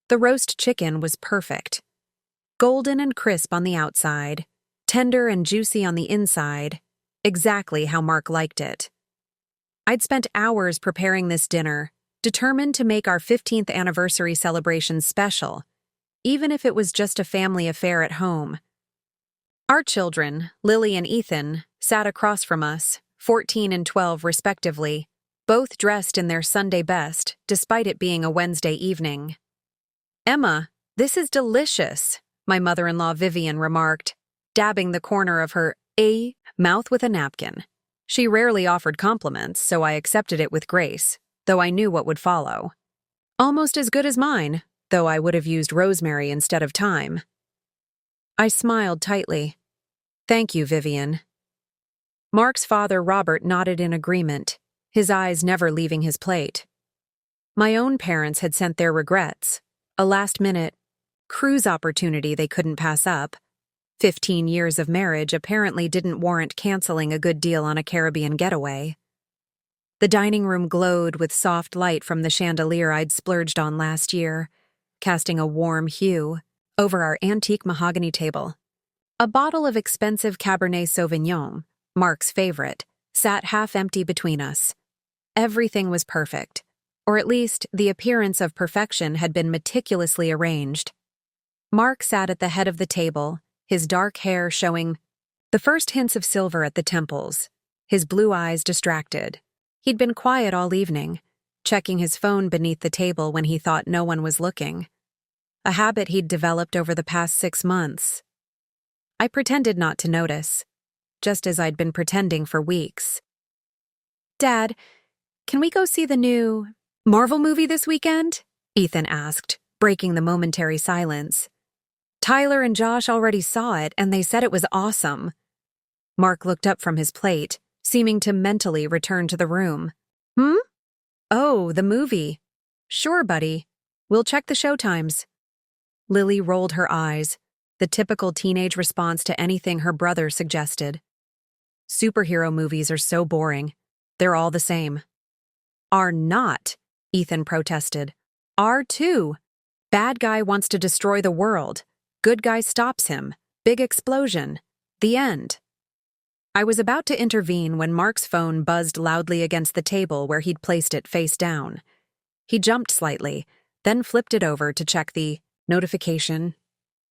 The roast chicken was perfect. Golden and crisp on the outside, tender and juicy on the inside, exactly how Mark liked it. I'd spent hours preparing this dinner, determined to make our 15th anniversary celebration special, even if it was just a family affair at home. Our children, Lily and Ethan, sat across from us, 14 and 12 respectively, both dressed in their Sunday best, despite it being a Wednesday evening. "Emma, this is delicious," my mother-in-law Vivian remarked, dabbing the corner of her mouth with a napkin. She rarely offered compliments, so I accepted it with grace, though I knew what would follow. "Almost as good as mine, though I would have used rosemary instead of thyme." I smiled tightly. "Thank you, Vivian." Mark's father, Robert, nodded in agreement, his eyes never leaving his plate. My own parents had sent their regrets, a last-minute cruise opportunity they couldn't pass up. 15 years of marriage apparently didn't warrant canceling a good deal on a Caribbean getaway. The dining room glowed with soft light from the chandelier I'd splurged on last year, casting a warm hue over our antique mahogany table. A bottle of expensive Cabernet Sauvignon, Mark's favorite, sat half-empty between us. Everything was perfect, or at least the appearance of perfection had been meticulously arranged. Mark sat at the head of the table, his dark hair showing the first hints of silver at the temples, his blue eyes distracted. He'd been quiet all evening, checking his phone beneath the table when he thought no one was looking, a habit he'd developed over the past 6 months. I pretended not to notice, just as I'd been pretending for weeks. "Dad, can we go see the new Marvel movie this weekend?" Ethan asked, breaking the momentary silence. "Tyler and Josh already saw it, and they said it was awesome." Mark looked up from his plate, seeming to mentally return to the room. "Hmm? Oh, the movie. Sure, buddy. We'll check the showtimes." Lily rolled her eyes, the typical teenage response to anything her brother suggested. "Superhero movies are so boring. They're all the same." "Are not," Ethan protested. "Are too. Bad guy wants to destroy the world. Good guy stops him. Big explosion. The end." I was about to intervene when Mark's phone buzzed loudly against the table where he'd placed it face down. He jumped slightly, then flipped it over to check the notification.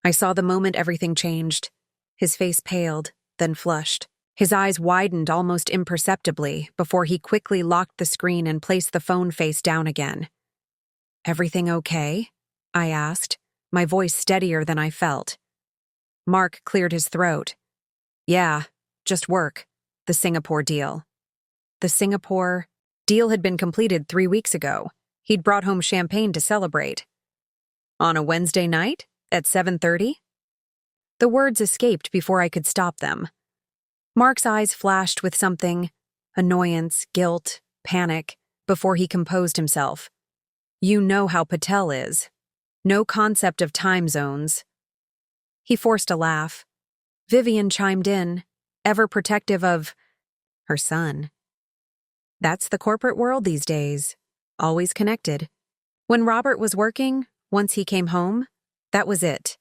I saw the moment everything changed. His face paled, then flushed. His eyes widened almost imperceptibly before he quickly locked the screen and placed the phone face down again. "Everything okay?" I asked, my voice steadier than I felt. Mark cleared his throat. "Yeah, just work. The Singapore deal." The Singapore deal had been completed 3 weeks ago. He'd brought home champagne to celebrate. "On a Wednesday night? At 7:30? The words escaped before I could stop them. Mark's eyes flashed with something, annoyance, guilt, panic, before he composed himself. "You know how Patel is. No concept of time zones." He forced a laugh. Vivian chimed in, ever protective of her son. "That's the corporate world these days. Always connected. When Robert was working, once he came home, that was it.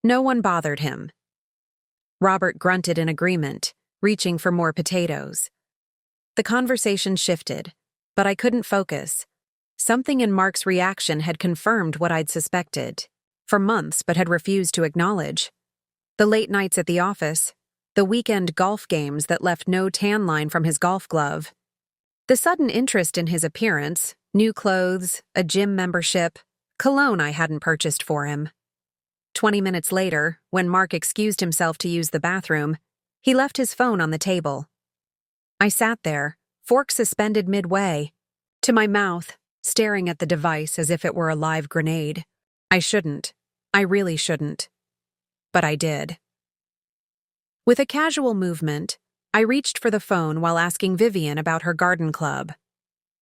No one bothered him." Robert grunted in agreement, reaching for more potatoes. The conversation shifted, but I couldn't focus. Something in Mark's reaction had confirmed what I'd suspected, for months but had refused to acknowledge. The late nights at the office, the weekend golf games that left no tan line from his golf glove, the sudden interest in his appearance, new clothes, a gym membership, cologne I hadn't purchased for him. 20 minutes later, when Mark excused himself to use the bathroom, he left his phone on the table. I sat there, fork suspended midway, to my mouth, staring at the device as if it were a live grenade. I shouldn't. I really shouldn't. But I did. With a casual movement, I reached for the phone while asking Vivian about her garden club.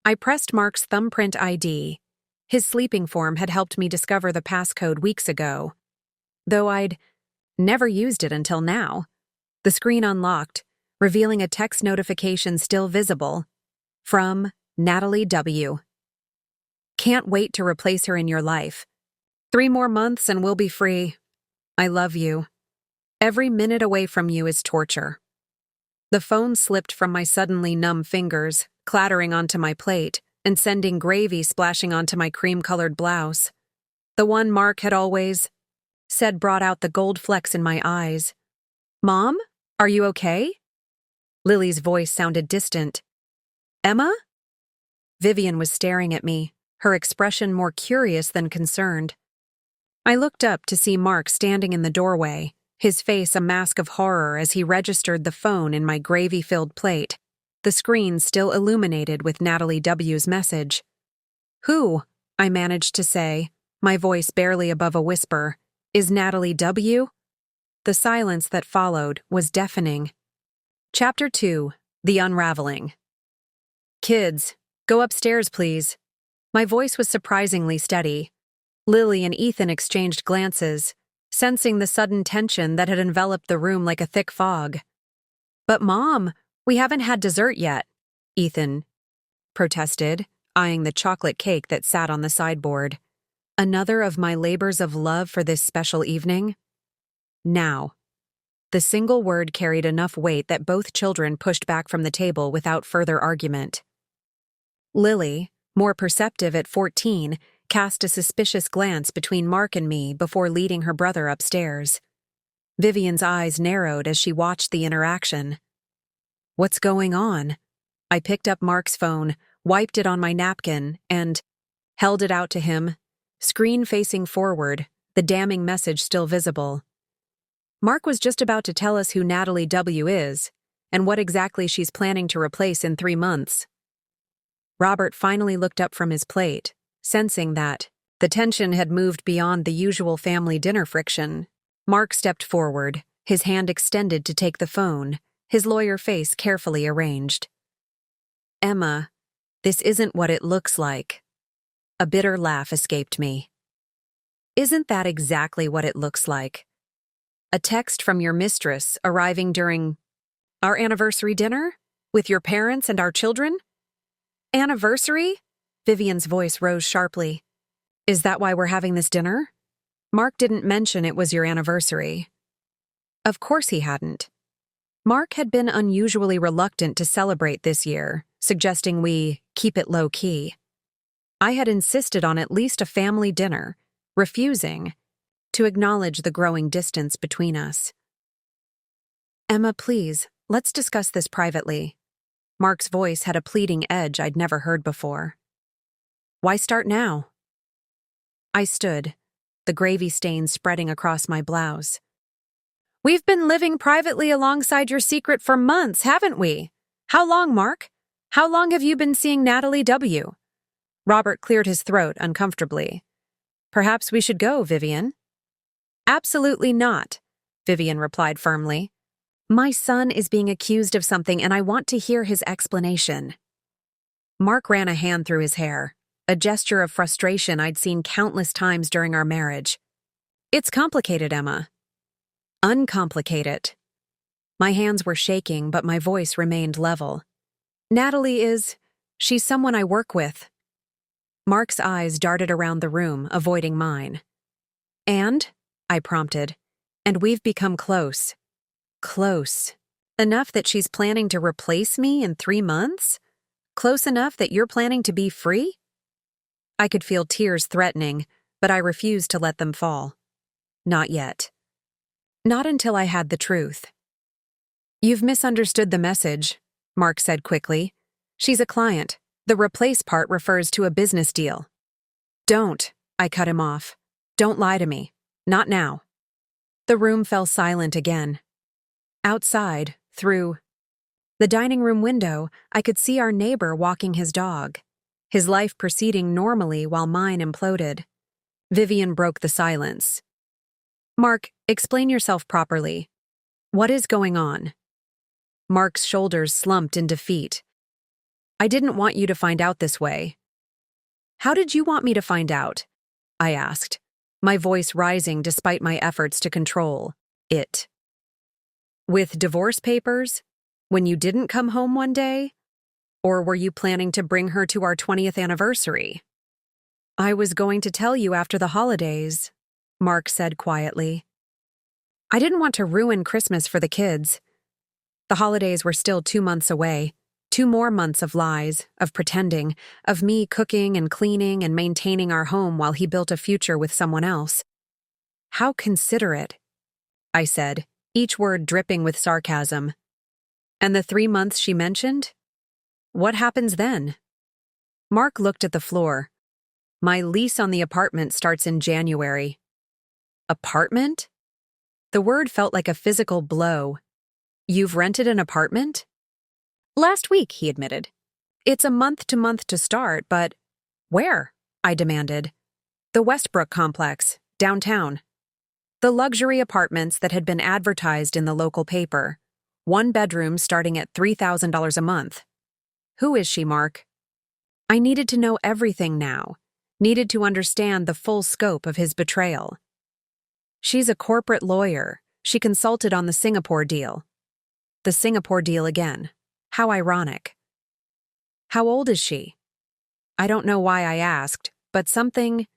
I pressed Mark's thumbprint ID. His sleeping form had helped me discover the passcode weeks ago, though I'd never used it until now. The screen unlocked, revealing a text notification still visible. From Natalie W. "Can't wait to replace her in your life. 3 more months and we'll be free. I love you. Every minute away from you is torture. The phone slipped from my suddenly numb fingers, clattering onto my plate and sending gravy splashing onto my cream-colored blouse. The one Mark had always said brought out the gold flecks in my eyes. Mom, are you okay? Lily's voice sounded distant. Emma? Vivian was staring at me, her expression more curious than concerned. I looked up to see Mark standing in the doorway, his face a mask of horror as he registered the phone in my gravy-filled plate, the screen still illuminated with Natalie W.'s message. Who? I managed to say, my voice barely above a whisper. Is Natalie W.? The silence that followed was deafening. Chapter 2. The Unraveling. Kids, go upstairs, please. My voice was surprisingly steady. Lily and Ethan exchanged glances, sensing the sudden tension that had enveloped the room like a thick fog. But Mom, we haven't had dessert yet, Ethan protested, eyeing the chocolate cake that sat on the sideboard. Another of my labors of love for this special evening? Now. The single word carried enough weight that both children pushed back from the table without further argument. Lily, more perceptive at 14, cast a suspicious glance between Mark and me before leading her brother upstairs. Vivian's eyes narrowed as she watched the interaction. What's going on? I picked up Mark's phone, wiped it on my napkin, and held it out to him, screen facing forward, the damning message still visible. Mark was just about to tell us who Natalie W. is, and what exactly she's planning to replace in 3 months. Robert finally looked up from his plate, sensing that the tension had moved beyond the usual family dinner friction. Mark stepped forward, his hand extended to take the phone, his lawyer face carefully arranged. Emma, this isn't what it looks like. A bitter laugh escaped me. Isn't that exactly what it looks like? A text from your mistress arriving during our anniversary dinner? With your parents and our children? Anniversary? Vivian's voice rose sharply. Is that why we're having this dinner? Mark didn't mention it was your anniversary. Of course he hadn't. Mark had been unusually reluctant to celebrate this year, suggesting we keep it low-key. I had insisted on at least a family dinner, refusing to acknowledge the growing distance between us. Emma, please, let's discuss this privately. Mark's voice had a pleading edge I'd never heard before. Why start now? I stood, the gravy stains spreading across my blouse. We've been living privately alongside your secret for months, haven't we? How long, Mark? How long have you been seeing Natalie W.? Robert cleared his throat uncomfortably. Perhaps we should go, Vivian. Absolutely not, Vivian replied firmly. My son is being accused of something and I want to hear his explanation. Mark ran a hand through his hair, a gesture of frustration I'd seen countless times during our marriage. It's complicated, Emma. Uncomplicate. My hands were shaking, but my voice remained level. She's someone I work with. Mark's eyes darted around the room, avoiding mine. And? I prompted. And we've become close. Close. Enough that she's planning to replace me in 3 months? Close enough that you're planning to be free? I could feel tears threatening, but I refused to let them fall. Not yet. Not until I had the truth. You've misunderstood the message, Mark said quickly. She's a client. The replace part refers to a business deal. Don't, I cut him off. Don't lie to me. Not now. The room fell silent again. Outside, through the dining room window, I could see our neighbor walking his dog, his life proceeding normally while mine imploded. Vivian broke the silence. Mark, explain yourself properly. What is going on? Mark's shoulders slumped in defeat. I didn't want you to find out this way. How did you want me to find out? I asked, my voice rising despite my efforts to control it. With divorce papers? When you didn't come home one day? Or were you planning to bring her to our 20th anniversary? I was going to tell you after the holidays, Mark said quietly. I didn't want to ruin Christmas for the kids. The holidays were still 2 months away. 2 more months of lies, of pretending, of me cooking and cleaning and maintaining our home while he built a future with someone else. How considerate, I said, each word dripping with sarcasm. And the 3 months she mentioned? What happens then? Mark looked at the floor. My lease on the apartment starts in January. Apartment? The word felt like a physical blow. You've rented an apartment? Last week, he admitted. It's a month to start, but where? I demanded. The Westbrook complex, downtown. The luxury apartments that had been advertised in the local paper. 1 bedroom starting at $3,000 a month. Who is she, Mark? I needed to know everything now. Needed to understand the full scope of his betrayal. She's a corporate lawyer. She consulted on the Singapore deal. The Singapore deal again. How ironic. How old is she? I don't know why I asked, but something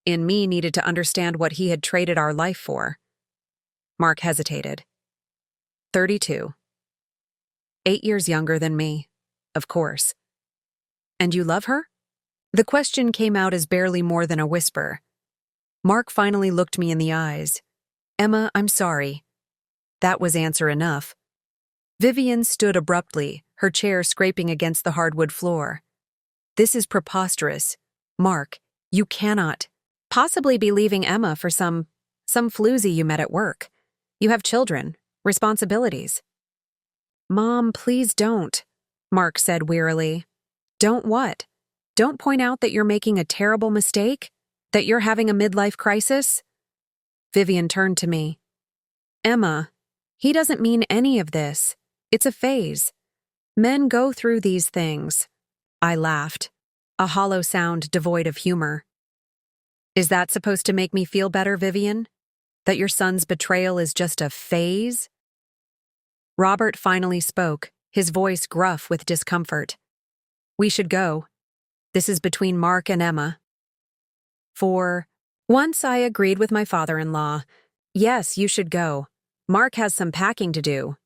in me needed to understand what he had traded our life for. Mark hesitated. 32. 8 years younger than me, of course. And you love her? The question came out as barely more than a whisper. Mark finally looked me in the eyes. Emma, I'm sorry. That was answer enough. Vivian stood abruptly, her chair scraping against the hardwood floor. This is preposterous. Mark, you cannot possibly be leaving Emma for some floozy you met at work. You have children, responsibilities. Mom, please don't, Mark said wearily. Don't what? Don't point out that you're making a terrible mistake? That you're having a midlife crisis? Vivian turned to me. Emma, he doesn't mean any of this. It's a phase. Men go through these things. I laughed, a hollow sound devoid of humor. Is that supposed to make me feel better, Vivian? That your son's betrayal is just a phase? Robert finally spoke, his voice gruff with discomfort. We should go. This is between Mark and Emma. For once I agreed with my father-in-law. Yes, you should go. Mark has some packing to do.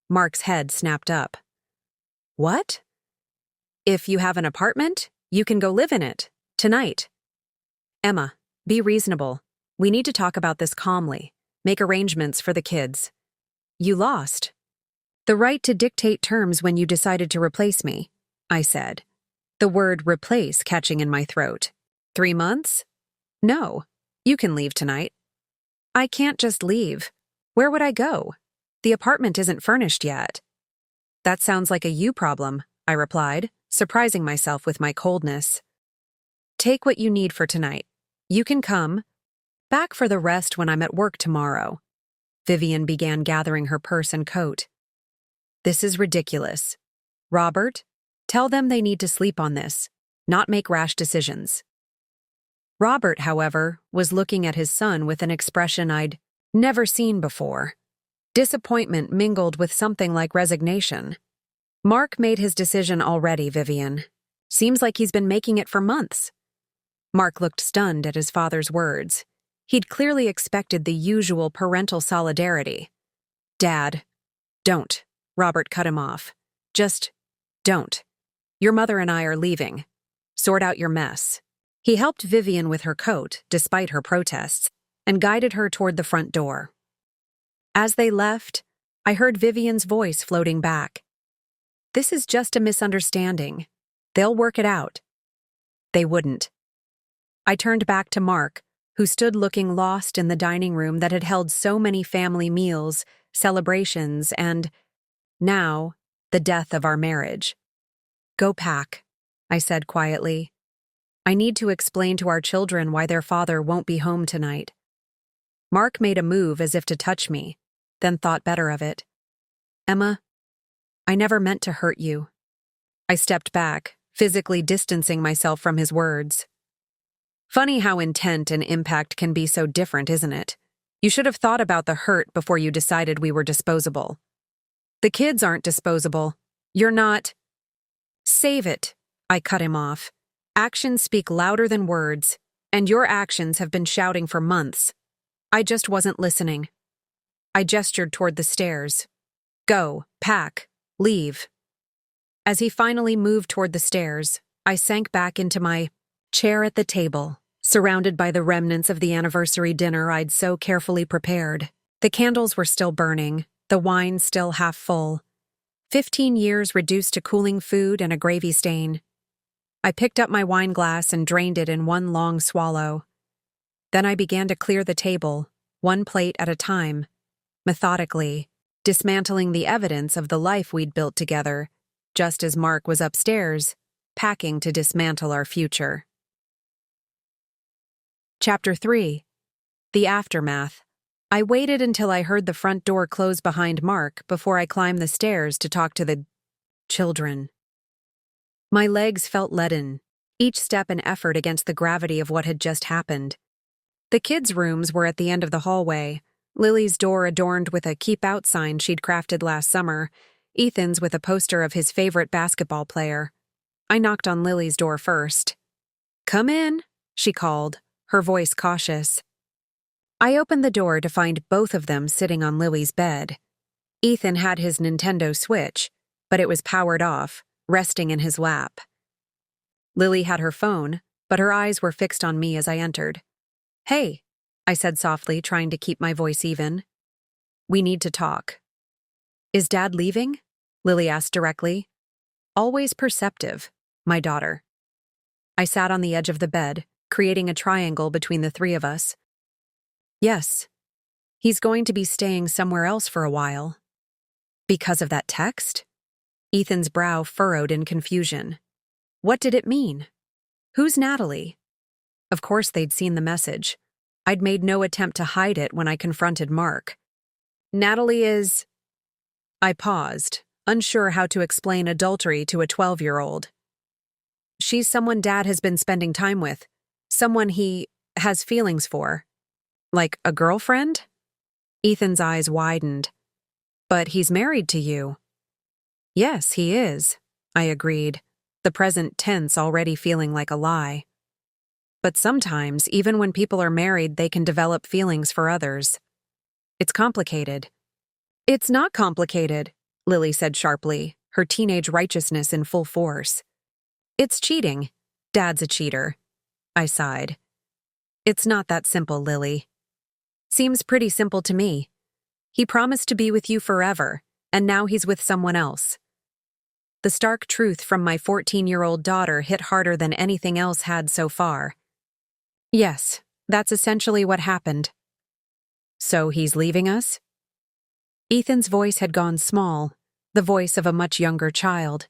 Mark's head snapped up. What? If you have an apartment, you can go live in it, tonight. Emma, be reasonable. We need to talk about this calmly. Make arrangements for the kids. You lost. The right to dictate terms when you decided to replace me, I said. The word replace catching in my throat. 3 months? No. You can leave tonight. I can't just leave. Where would I go? The apartment isn't furnished yet. That sounds like a you problem, I replied, surprising myself with my coldness. Take what you need for tonight. You can come back for the rest when I'm at work tomorrow. Vivian began gathering her purse and coat. This is ridiculous. Robert, tell them they need to sleep on this, not make rash decisions. Robert, however, was looking at his son with an expression I'd never seen before. Disappointment mingled with something like resignation. Mark made his decision already, Vivian. Seems like he's been making it for months. Mark looked stunned at his father's words. He'd clearly expected the usual parental solidarity. Dad, don't. Robert cut him off. Just don't. Your mother and I are leaving. Sort out your mess. He helped Vivian with her coat, despite her protests, and guided her toward the front door. As they left, I heard Vivian's voice floating back. This is just a misunderstanding. They'll work it out. They wouldn't. I turned back to Mark, who stood looking lost in the dining room that had held so many family meals, celebrations, and, now, the death of our marriage. Go pack, I said quietly. I need to explain to our children why their father won't be home tonight. Mark made a move as if to touch me, then thought better of it. Emma, I never meant to hurt you. I stepped back, physically distancing myself from his words. Funny how intent and impact can be so different, isn't it? You should have thought about the hurt before you decided we were disposable. The kids aren't disposable. You're not. Save it, I cut him off. Actions speak louder than words, and your actions have been shouting for months. I just wasn't listening. I gestured toward the stairs. Go, pack, leave. As he finally moved toward the stairs, I sank back into my chair at the table, surrounded by the remnants of the anniversary dinner I'd so carefully prepared. The candles were still burning, the wine still half full. 15 years reduced to cooling food and a gravy stain. I picked up my wine glass and drained it in one long swallow. Then I began to clear the table, one plate at a time, methodically, dismantling the evidence of the life we'd built together, just as Mark was upstairs, packing to dismantle our future. Chapter 3. The Aftermath. I waited until I heard the front door close behind Mark before I climbed the stairs to talk to the children. My legs felt leaden, each step an effort against the gravity of what had just happened. The kids' rooms were at the end of the hallway, Lily's door adorned with a keep out sign she'd crafted last summer, Ethan's with a poster of his favorite basketball player. I knocked on Lily's door first. "Come in," she called, her voice cautious. I opened the door to find both of them sitting on Lily's bed. Ethan had his Nintendo Switch, but it was powered off, resting in his lap. Lily had her phone, but her eyes were fixed on me as I entered. "Hey," I said softly, trying to keep my voice even. "We need to talk." "Is Dad leaving?" Lily asked directly. Always perceptive, my daughter. I sat on the edge of the bed, creating a triangle between the three of us. "Yes. He's going to be staying somewhere else for a while." "Because of that text?" Ethan's brow furrowed in confusion. What did it mean? Who's Natalie? Of course they'd seen the message. I'd made no attempt to hide it when I confronted Mark. "Natalie is—" I paused, unsure how to explain adultery to a 12-year-old. "She's someone Dad has been spending time with, someone he has feelings for." "Like a girlfriend?" Ethan's eyes widened. "But he's married to you." "Yes, he is," I agreed, the present tense already feeling like a lie. "But sometimes, even when people are married, they can develop feelings for others. It's complicated." "It's not complicated," Lily said sharply, her teenage righteousness in full force. "It's cheating. Dad's a cheater." I sighed. "It's not that simple, Lily." "Seems pretty simple to me. He promised to be with you forever, and now he's with someone else." The stark truth from my 14-year-old daughter hit harder than anything else had so far. "Yes, that's essentially what happened." "So he's leaving us?" Ethan's voice had gone small, the voice of a much younger child.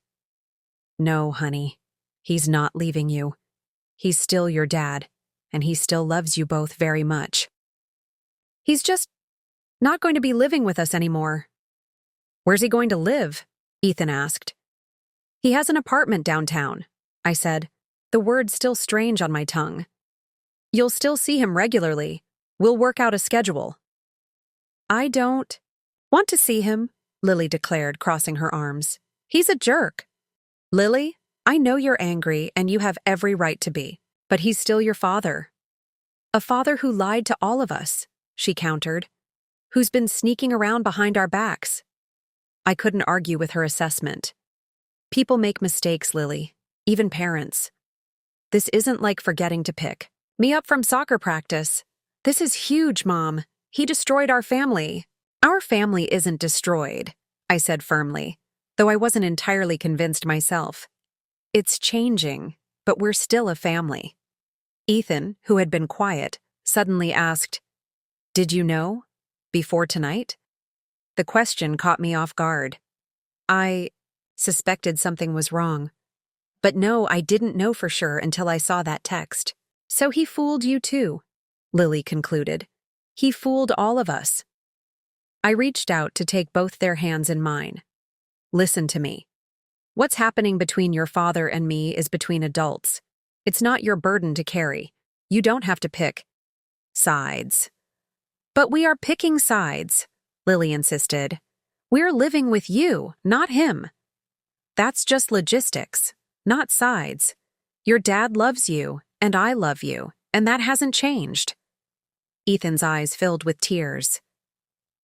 "No, honey, he's not leaving you. He's still your dad, and he still loves you both very much. He's just not going to be living with us anymore." "Where's he going to live?" Ethan asked. "He has an apartment downtown," I said, the words still strange on my tongue. "You'll still see him regularly. We'll work out a schedule." "I don't want to see him," Lily declared, crossing her arms. "He's a jerk." "Lily, I know you're angry and you have every right to be, but he's still your father." "A father who lied to all of us," she countered, "who's been sneaking around behind our backs." I couldn't argue with her assessment. People make mistakes, Lily, even parents. This isn't like forgetting to pick me up from soccer practice. This is huge, Mom. He destroyed our family. "Our family isn't destroyed," I said firmly, though I wasn't entirely convinced myself. "It's changing, but we're still a family." Ethan, who had been quiet, suddenly asked, "Did you know? Before tonight?" The question caught me off guard. I suspected something was wrong. But no, I didn't know for sure until I saw that text. "So he fooled you too," Lily concluded. "He fooled all of us." I reached out to take both their hands in mine. "Listen to me. What's happening between your father and me is between adults. It's not your burden to carry. You don't have to pick sides." "But we are picking sides," Lily insisted. "We're living with you, not him." "That's just logistics, not sides. Your dad loves you, and I love you, and that hasn't changed. Ethan's eyes filled with tears.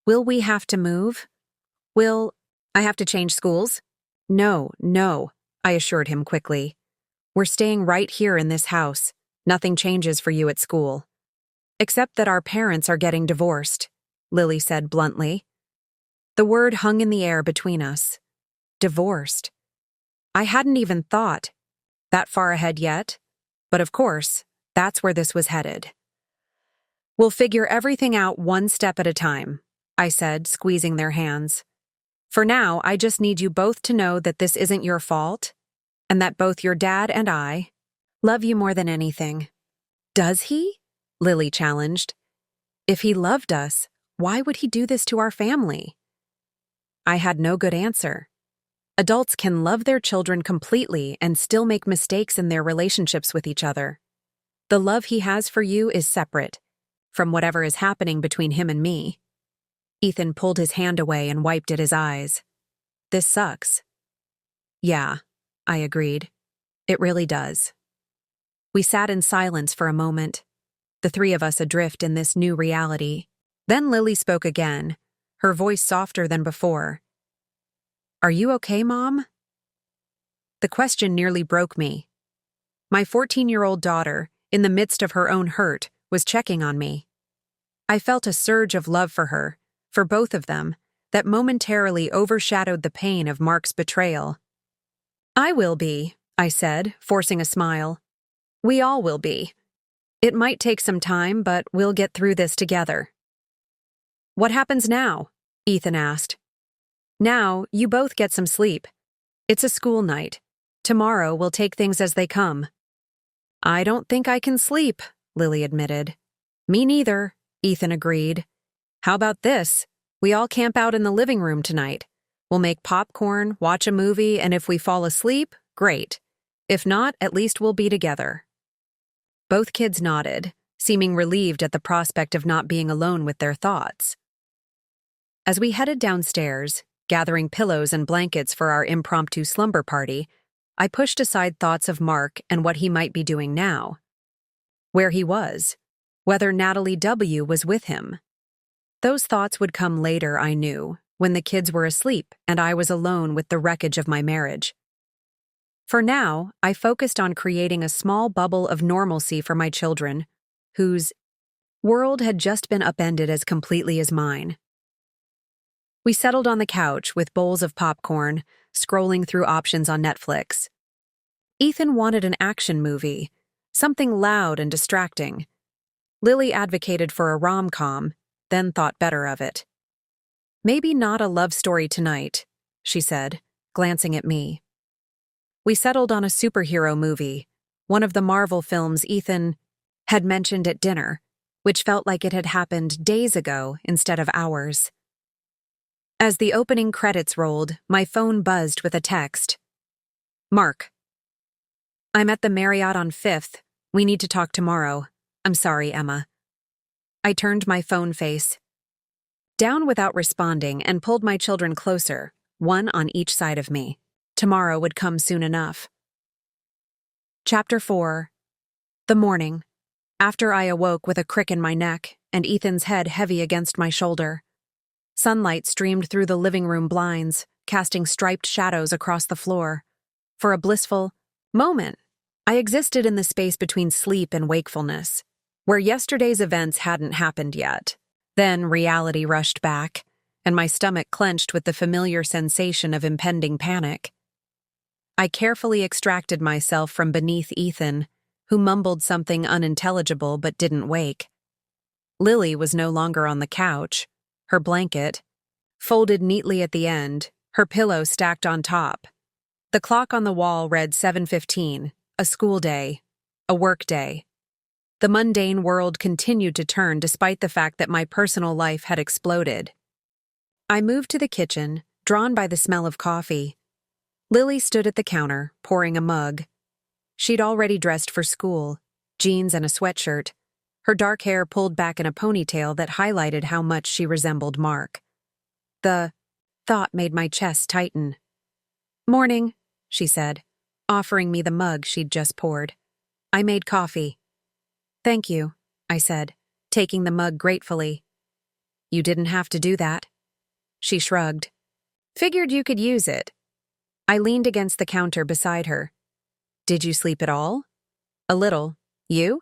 Will we have to move? Will I have to change schools? No, no, I assured him quickly. We're staying right here in this house. Nothing changes for you at school. Except that our parents are getting divorced, Lily said bluntly. The word hung in the air between us. Divorced. I hadn't even thought that far ahead yet, but of course, that's where this was headed. We'll figure everything out one step at a time, I said, squeezing their hands. For now, I just need you both to know that this isn't your fault, and that both your dad and I love you more than anything. Does he? Lily challenged. If he loved us, why would he do this to our family? I had no good answer. Adults can love their children completely and still make mistakes in their relationships with each other. The love he has for you is separate from whatever is happening between him and me. Ethan pulled his hand away and wiped at his eyes. This sucks. Yeah, I agreed. It really does. We sat in silence for a moment, the three of us adrift in this new reality. Then Lily spoke again, her voice softer than before. Are you okay, Mom? The question nearly broke me. My 14-year-old daughter, in the midst of her own hurt, was checking on me. I felt a surge of love for her, for both of them, that momentarily overshadowed the pain of Mark's betrayal. I will be, I said, forcing a smile. We all will be. It might take some time, but we'll get through this together. What happens now? Ethan asked. Now, you both get some sleep. It's a school night. Tomorrow we'll take things as they come. I don't think I can sleep, Lily admitted. Me neither, Ethan agreed. How about this? We all camp out in the living room tonight. We'll make popcorn, watch a movie, and if we fall asleep, great. If not, at least we'll be together. Both kids nodded, seeming relieved at the prospect of not being alone with their thoughts. As we headed downstairs, gathering pillows and blankets for our impromptu slumber party, I pushed aside thoughts of Mark and what he might be doing now. Where he was, whether Natalie W. was with him. Those thoughts would come later, I knew, when the kids were asleep and I was alone with the wreckage of my marriage. For now, I focused on creating a small bubble of normalcy for my children, whose world had just been upended as completely as mine. We settled on the couch with bowls of popcorn, scrolling through options on Netflix. Ethan wanted an action movie, something loud and distracting. Lily advocated for a rom-com, then thought better of it. Maybe not a love story tonight, she said, glancing at me. We settled on a superhero movie, one of the Marvel films Ethan had mentioned at dinner, which felt like it had happened days ago instead of hours. As the opening credits rolled, my phone buzzed with a text. Mark. I'm at the Marriott on 5th. We need to talk tomorrow. I'm sorry, Emma. I turned my phone face down without responding and pulled my children closer, one on each side of me. Tomorrow would come soon enough. Chapter 4. The morning. After I awoke with a crick in my neck and Ethan's head heavy against my shoulder. Sunlight streamed through the living room blinds, casting striped shadows across the floor. For a blissful moment, I existed in the space between sleep and wakefulness, where yesterday's events hadn't happened yet. Then reality rushed back, and my stomach clenched with the familiar sensation of impending panic. I carefully extracted myself from beneath Ethan, who mumbled something unintelligible but didn't wake. Lily was no longer on the couch, her blanket folded neatly at the end, her pillow stacked on top. The clock on the wall read 7:15, a school day, a work day. The mundane world continued to turn despite the fact that my personal life had exploded. I moved to the kitchen, drawn by the smell of coffee. Lily stood at the counter, pouring a mug. She'd already dressed for school, jeans and a sweatshirt, her dark hair pulled back in a ponytail that highlighted how much she resembled Mark. The thought made my chest tighten. Morning, she said. offering me the mug she'd just poured. I made coffee. Thank you, I said, taking the mug gratefully. You didn't have to do that. She shrugged. Figured you could use it. I leaned against the counter beside her. Did you sleep at all? A little. You?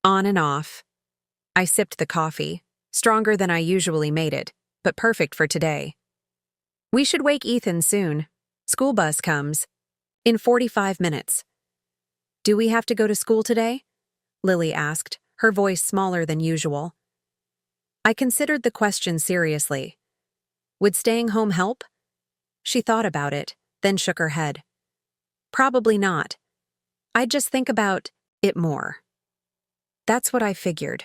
On and off. I sipped the coffee, stronger than I usually made it, but perfect for today. We should wake Ethan soon. School bus comes. In 45 minutes. Do we have to go to school today? Lily asked, her voice smaller than usual. I considered the question seriously. Would staying home help? She thought about it, then shook her head. Probably not. I'd just think about it more. That's what I figured.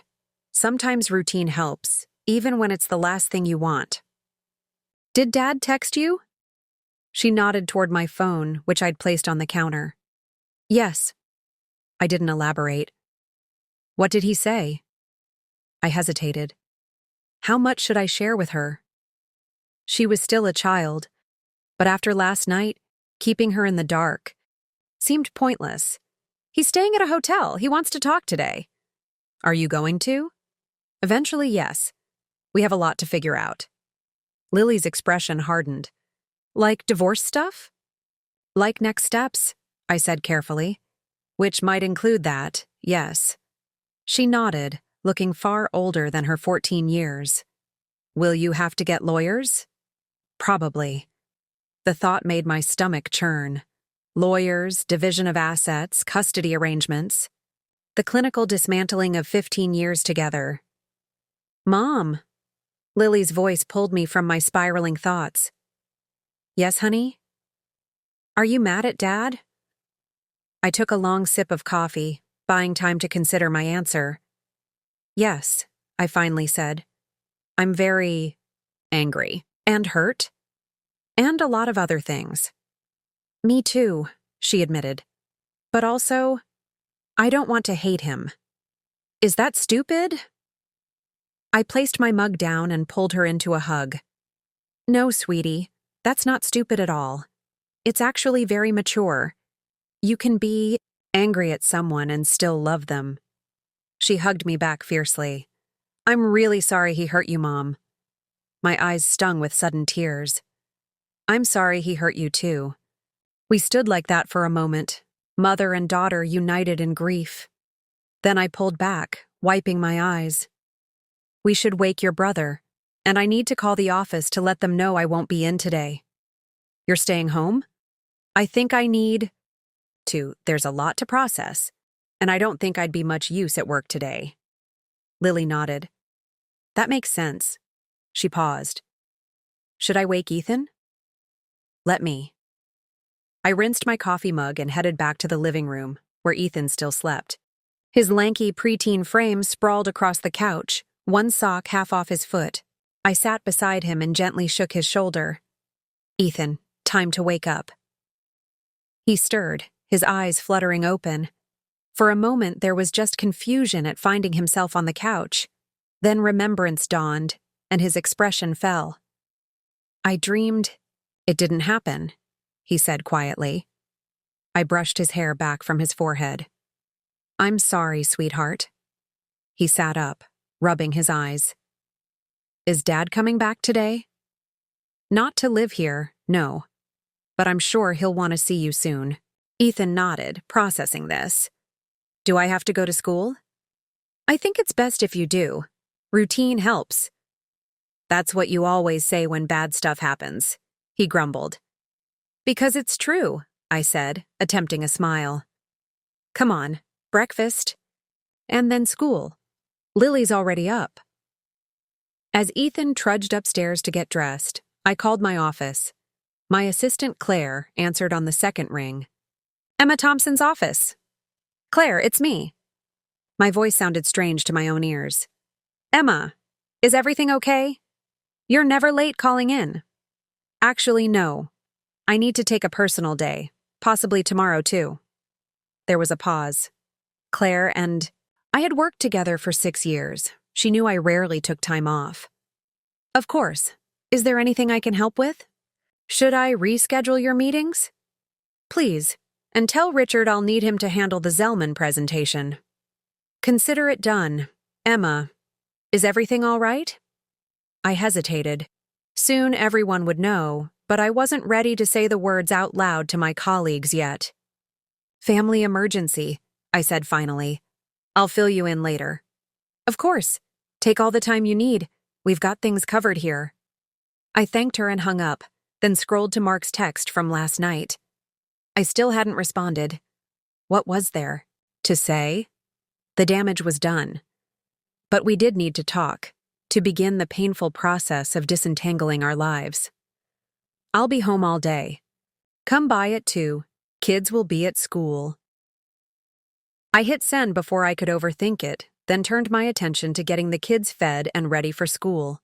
Sometimes routine helps, even when it's the last thing you want. Did Dad text you? She nodded toward my phone, which I'd placed on the counter. Yes. I didn't elaborate. What did he say? I hesitated. How much should I share with her? She was still a child, but after last night, keeping her in the dark seemed pointless. He's staying at a hotel. He wants to talk today. Are you going to? Eventually, yes. We have a lot to figure out. Lily's expression hardened. Like divorce stuff? Like next steps, I said carefully. Which might include that, yes. She nodded, looking far older than her 14 years. Will you have to get lawyers? Probably. The thought made my stomach churn. Lawyers, division of assets, custody arrangements. The clinical dismantling of 15 years together. Mom. Lily's voice pulled me from my spiraling thoughts. Yes, honey? Are you mad at Dad? I took a long sip of coffee, buying time to consider my answer. Yes, I finally said. I'm very angry and hurt. And a lot of other things. Me too, she admitted. But also, I don't want to hate him. Is that stupid? I placed my mug down and pulled her into a hug. No, sweetie, that's not stupid at all. It's actually very mature. You can be angry at someone and still love them. She hugged me back fiercely. I'm really sorry he hurt you, Mom. My eyes stung with sudden tears. I'm sorry he hurt you too. We stood like that for a moment, mother and daughter united in grief. Then I pulled back, wiping my eyes. We should wake your brother, and I need to call the office to let them know I won't be in today. You're staying home? I think I need to. There's a lot to process, and I don't think I'd be much use at work today. Lily nodded. That makes sense. She paused. Should I wake Ethan? Let me. I rinsed my coffee mug and headed back to the living room, where Ethan still slept. His lanky preteen frame sprawled across the couch, one sock half off his foot. I sat beside him and gently shook his shoulder. Ethan, time to wake up. He stirred, his eyes fluttering open. For a moment there was just confusion at finding himself on the couch. Then remembrance dawned, and his expression fell. I dreamed. It didn't happen, he said quietly. I brushed his hair back from his forehead. I'm sorry, sweetheart. He sat up, rubbing his eyes. Is Dad coming back today? Not to live here, no. But I'm sure he'll want to see you soon. Ethan nodded, processing this. Do I have to go to school? I think it's best if you do. Routine helps. That's what you always say when bad stuff happens, he grumbled. Because it's true, I said, attempting a smile. Come on, breakfast. And then school. Lily's already up. As Ethan trudged upstairs to get dressed, I called my office. My assistant Claire answered on the second ring. Emma Thompson's office. Claire, it's me. My voice sounded strange to my own ears. Emma, is everything okay? You're never late calling in. Actually, no. I need to take a personal day, possibly tomorrow too. There was a pause. Claire and I had worked together for 6 years. She knew I rarely took time off. Of course. Is there anything I can help with? Should I reschedule your meetings? Please, And tell Richard I'll need him to handle the Zellman presentation. Consider it done. Emma, is everything all right? I hesitated. Soon everyone would know, but I wasn't ready to say the words out loud to my colleagues yet. Family emergency, I said finally. I'll fill you in later. Of course. Take all the time you need. We've got things covered here. I thanked her and hung up, then scrolled to Mark's text from last night. I still hadn't responded. What was there to say? The damage was done. But we did need to talk, to begin the painful process of disentangling our lives. I'll be home all day. Come by at 2. Kids will be at school. I hit send before I could overthink it, then turned my attention to getting the kids fed and ready for school.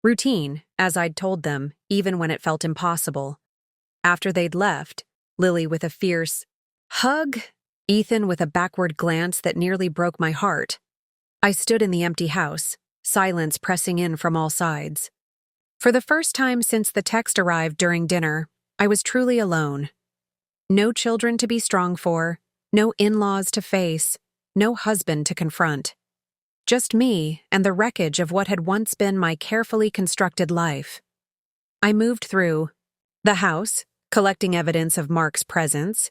Routine, as I'd told them, even when it felt impossible. After they'd left, Lily with a fierce hug, Ethan with a backward glance that nearly broke my heart. I stood in the empty house, silence pressing in from all sides. For the first time since the text arrived during dinner, I was truly alone. No children to be strong for, no in-laws to face, no husband to confront. Just me and the wreckage of what had once been my carefully constructed life. I moved through the house, collecting evidence of Mark's presence,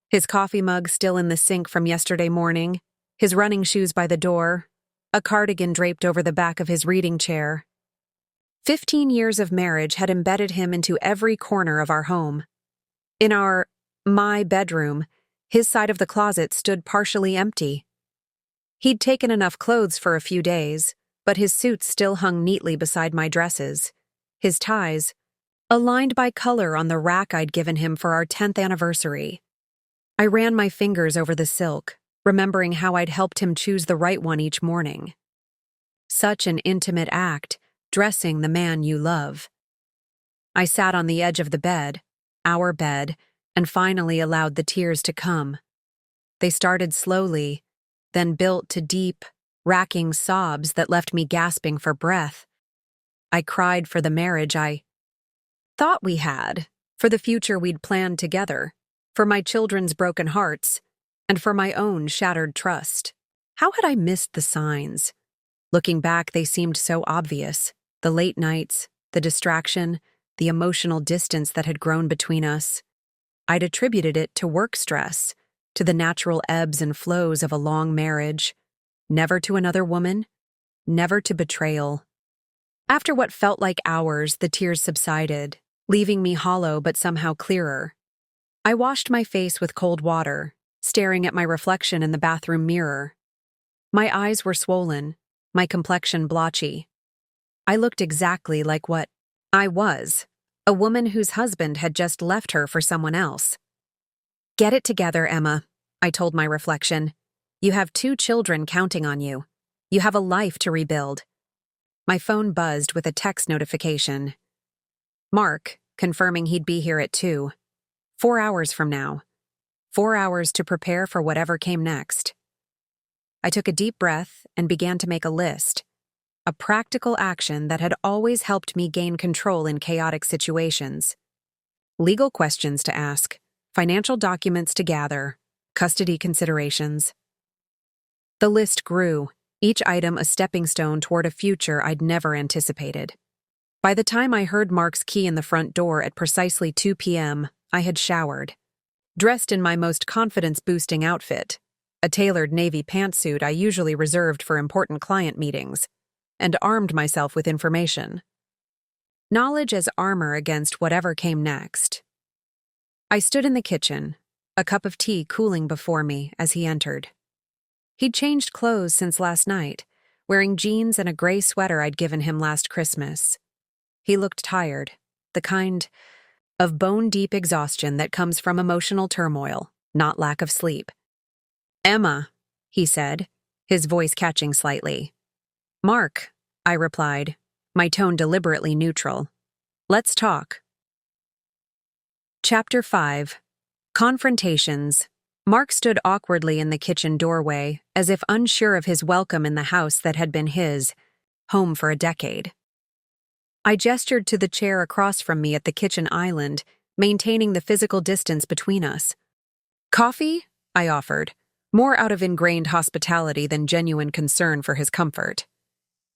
his coffee mug still in the sink from yesterday morning, his running shoes by the door, a cardigan draped over the back of his reading chair. 15 years of marriage had embedded him into every corner of our home. In my bedroom, his side of the closet stood partially empty. He'd taken enough clothes for a few days, but his suits still hung neatly beside my dresses, his ties, aligned by color on the rack I'd given him for our 10th anniversary. I ran my fingers over the silk, remembering how I'd helped him choose the right one each morning. Such an intimate act, dressing the man you love. I sat on the edge of the bed, our bed, and finally allowed the tears to come. They started slowly, then built to deep, racking sobs that left me gasping for breath. I cried for the marriage I thought we had, for the future we'd planned together, for my children's broken hearts, and for my own shattered trust. How had I missed the signs? Looking back, they seemed so obvious. The late nights, the distraction, the emotional distance that had grown between us. I'd attributed it to work stress, to the natural ebbs and flows of a long marriage, never to another woman, never to betrayal. After what felt like hours, the tears subsided, leaving me hollow but somehow clearer. I washed my face with cold water, staring at my reflection in the bathroom mirror. My eyes were swollen, my complexion blotchy. I looked exactly like what I was, a woman whose husband had just left her for someone else. Get it together, Emma, I told my reflection. You have 2 children counting on you. You have a life to rebuild. My phone buzzed with a text notification. Mark, confirming he'd be here at 2. 4 hours from now. 4 hours to prepare for whatever came next. I took a deep breath and began to make a list. A practical action that had always helped me gain control in chaotic situations. Legal questions to ask, financial documents to gather, custody considerations. The list grew, each item a stepping stone toward a future I'd never anticipated. By the time I heard Mark's key in the front door at precisely 2 p.m., I had showered. Dressed in my most confidence-boosting outfit, a tailored navy pantsuit I usually reserved for important client meetings, and armed myself with information. Knowledge as armor against whatever came next. I stood in the kitchen, a cup of tea cooling before me as he entered. He'd changed clothes since last night, wearing jeans and a gray sweater I'd given him last Christmas. He looked tired, the kind of bone-deep exhaustion that comes from emotional turmoil, not lack of sleep. Emma, he said, his voice catching slightly. Mark, I replied, my tone deliberately neutral. Let's talk. Chapter 5. Confrontations. Mark stood awkwardly in the kitchen doorway, as if unsure of his welcome in the house that had been his home for a decade. I gestured to the chair across from me at the kitchen island, maintaining the physical distance between us. Coffee? I offered, more out of ingrained hospitality than genuine concern for his comfort.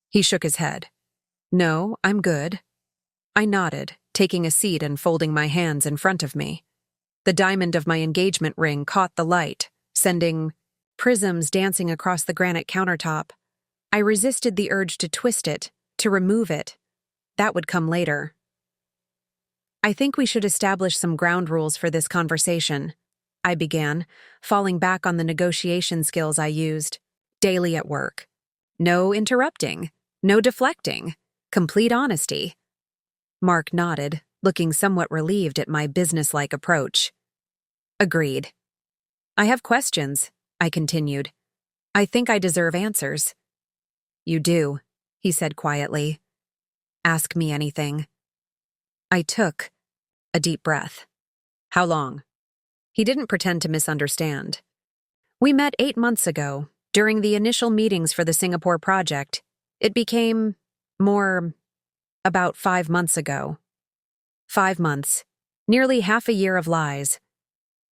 He shook his head. No, I'm good. I nodded, taking a seat and folding my hands in front of me. The diamond of my engagement ring caught the light, sending prisms dancing across the granite countertop. I resisted the urge to twist it, to remove it. That would come later. I think we should establish some ground rules for this conversation, I began, falling back on the negotiation skills I used daily at work. No interrupting, no deflecting, complete honesty. Mark nodded, looking somewhat relieved at my businesslike approach. Agreed. I have questions, I continued. I think I deserve answers. You do, he said quietly. Ask me anything. I took a deep breath. How long? He didn't pretend to misunderstand. We met 8 months ago, during the initial meetings for the Singapore project. It became more about 5 months ago. 5 months, nearly half a year of lies.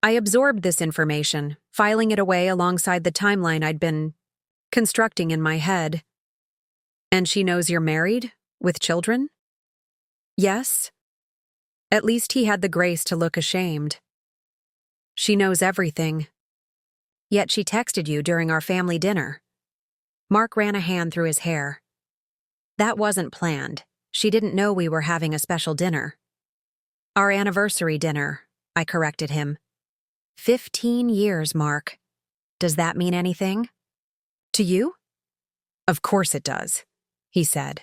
I absorbed this information, filing it away alongside the timeline I'd been constructing in my head. And she knows you're married, with children? Yes. At least he had the grace to look ashamed. She knows everything. Yet she texted you during our family dinner. Mark ran a hand through his hair. That wasn't planned. She didn't know we were having a special dinner. Our anniversary dinner, I corrected him. 15 years, Mark. Does that mean anything? To you? Of course it does, he said,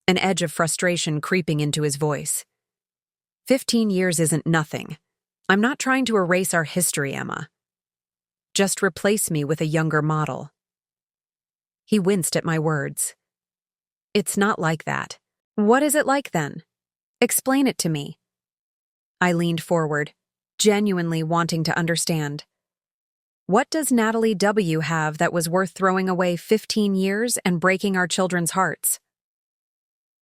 an edge of frustration creeping into his voice. 15 years isn't nothing. I'm not trying to erase our history, Emma. Just replace me with a younger model. He winced at my words. It's not like that. What is it like then? Explain it to me. I leaned forward, genuinely wanting to understand. What does Natalie W. have that was worth throwing away 15 years and breaking our children's hearts?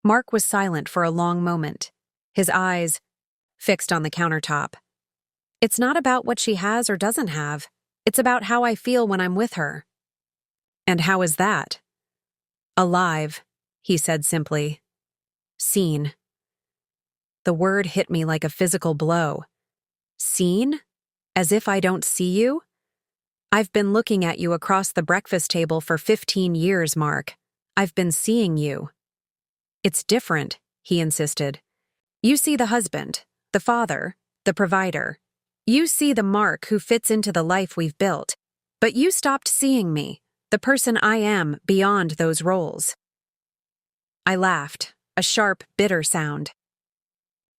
Mark was silent for a long moment, his eyes fixed on the countertop. It's not about what she has or doesn't have. It's about how I feel when I'm with her. And how is that? Alive, he said simply. Seen. The word hit me like a physical blow. Seen? As if I don't see you? I've been looking at you across the breakfast table for 15 years, Mark. I've been seeing you. It's different, he insisted. You see the husband, the father, the provider. You see the Mark who fits into the life we've built. But you stopped seeing me, the person I am beyond those roles. I laughed, a sharp, bitter sound.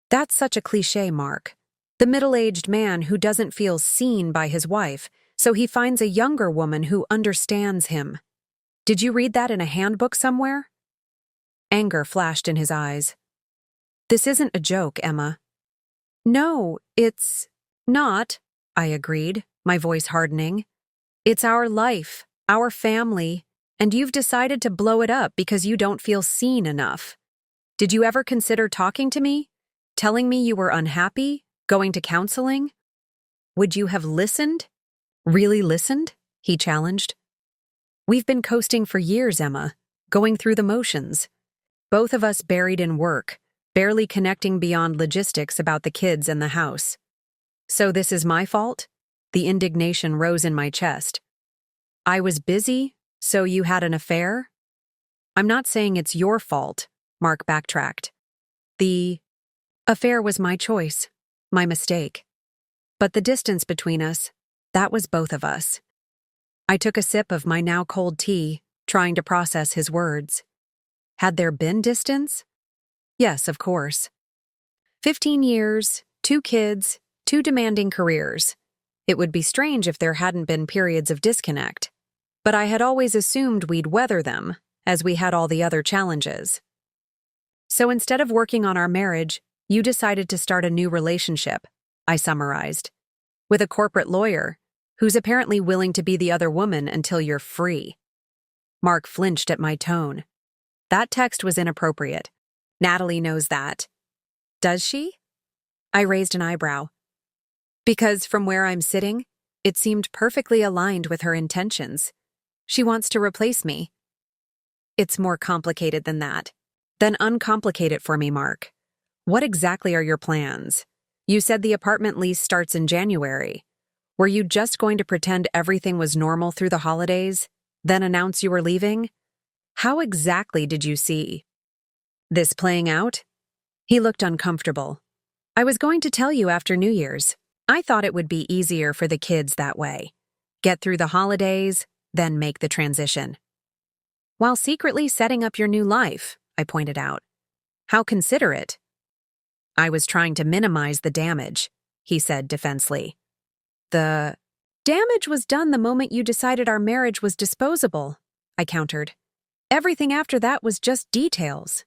That's such a cliché, Mark. The middle-aged man who doesn't feel seen by his wife, so he finds a younger woman who understands him. Did you read that in a handbook somewhere? Anger flashed in his eyes. This isn't a joke, Emma. No, it's not, I agreed, my voice hardening. It's our life, our family, and you've decided to blow it up because you don't feel seen enough. Did you ever consider talking to me? Telling me you were unhappy? Going to counseling? Would you have listened? Really listened? He challenged. We've been coasting for years, Emma, going through the motions. Both of us buried in work, barely connecting beyond logistics about the kids and the house. So this is my fault? The indignation rose in my chest. I was busy, so you had an affair? I'm not saying it's your fault, Mark backtracked. The affair was my choice, my mistake. But the distance between us, that was both of us. I took a sip of my now cold tea, trying to process his words. Had there been distance? Yes, of course. 15 years, 2 kids, 2 demanding careers. It would be strange if there hadn't been periods of disconnect. But I had always assumed we'd weather them, as we had all the other challenges. So instead of working on our marriage, you decided to start a new relationship, I summarized, with a corporate lawyer, who's apparently willing to be the other woman until you're free. Mark flinched at my tone. That text was inappropriate. Natalie knows that. Does she? I raised an eyebrow. Because from where I'm sitting, It seemed perfectly aligned with her intentions. She wants to replace me. It's more complicated than that. Then uncomplicate it for me, Mark. What exactly are your plans? You said the apartment lease starts in January. Were you just going to pretend everything was normal through the holidays, then announce you were leaving? How exactly did you see this playing out? He looked uncomfortable. I was going to tell you after New Year's. I thought it would be easier for the kids that way. Get through the holidays, then make the transition. While secretly setting up your new life, I pointed out. How considerate. I was trying to minimize the damage, he said defensively. The damage was done the moment you decided our marriage was disposable, I countered. Everything after that was just details.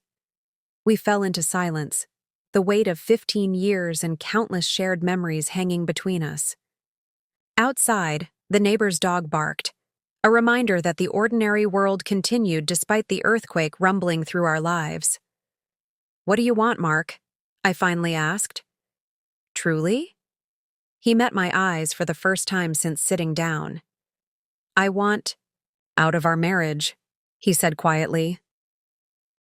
We fell into silence, the weight of 15 years and countless shared memories hanging between us. Outside, the neighbor's dog barked, a reminder that the ordinary world continued despite the earthquake rumbling through our lives. What do you want, Mark? I finally asked. Truly? He met my eyes for the first time since sitting down. I want out of our marriage, he said quietly.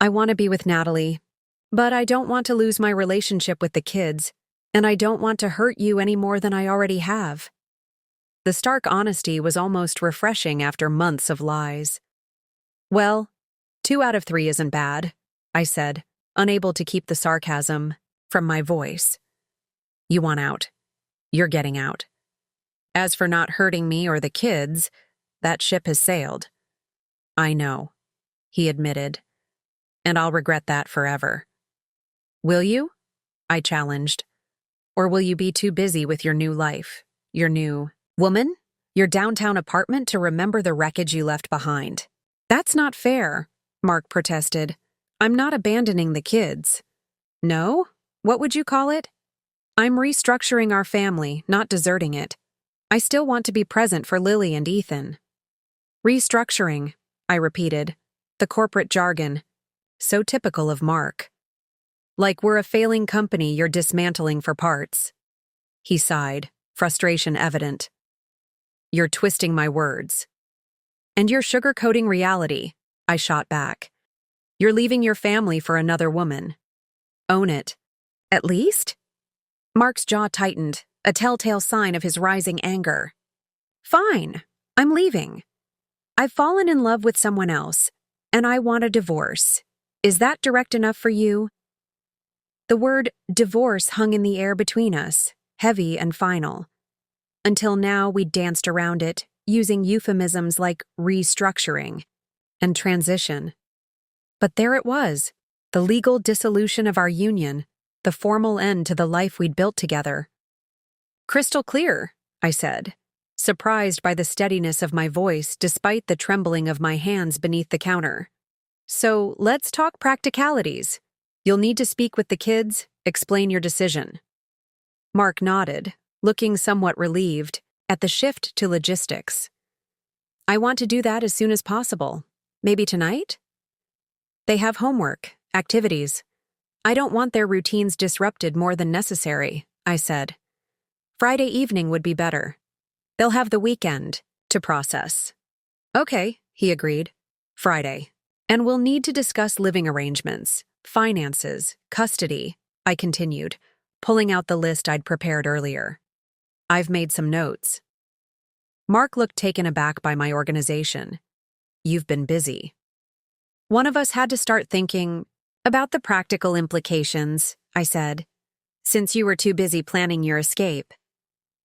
I want to be with Natalie, but I don't want to lose my relationship with the kids, and I don't want to hurt you any more than I already have. The stark honesty was almost refreshing after months of lies. Well, 2 out of 3 isn't bad, I said, unable to keep the sarcasm from my voice. You want out. You're getting out. As for not hurting me or the kids, that ship has sailed. I know, he admitted, and I'll regret that forever. Will you? I challenged. Or will you be too busy with your new life, your new woman, your downtown apartment to remember the wreckage you left behind? That's not fair, Mark protested. I'm not abandoning the kids. No? What would you call it? I'm restructuring our family, not deserting it. I still want to be present for Lily and Ethan. Restructuring, I repeated, the corporate jargon, so typical of Mark. Like we're a failing company you're dismantling for parts. He sighed, frustration evident. You're twisting my words. And you're sugarcoating reality, I shot back. You're leaving your family for another woman. Own it. At least? Mark's jaw tightened, a telltale sign of his rising anger. Fine, I'm leaving. I've fallen in love with someone else, and I want a divorce. Is that direct enough for you? The word divorce hung in the air between us, heavy and final. Until now, we'd danced around it, using euphemisms like restructuring and transition. But there it was, the legal dissolution of our union, the formal end to the life we'd built together. Crystal clear, I said, surprised by the steadiness of my voice despite the trembling of my hands beneath the counter. So let's talk practicalities. You'll need to speak with the kids, explain your decision. Mark nodded, looking somewhat relieved at the shift to logistics. I want to do that as soon as possible. Maybe tonight? They have homework, activities. I don't want their routines disrupted more than necessary, I said. Friday evening would be better. They'll have the weekend to process. Okay, he agreed. Friday. And we'll need to discuss living arrangements, finances, custody, I continued, pulling out the list I'd prepared earlier. I've made some notes. Mark looked taken aback by my organization. You've been busy. One of us had to start thinking about the practical implications, I said, since you were too busy planning your escape.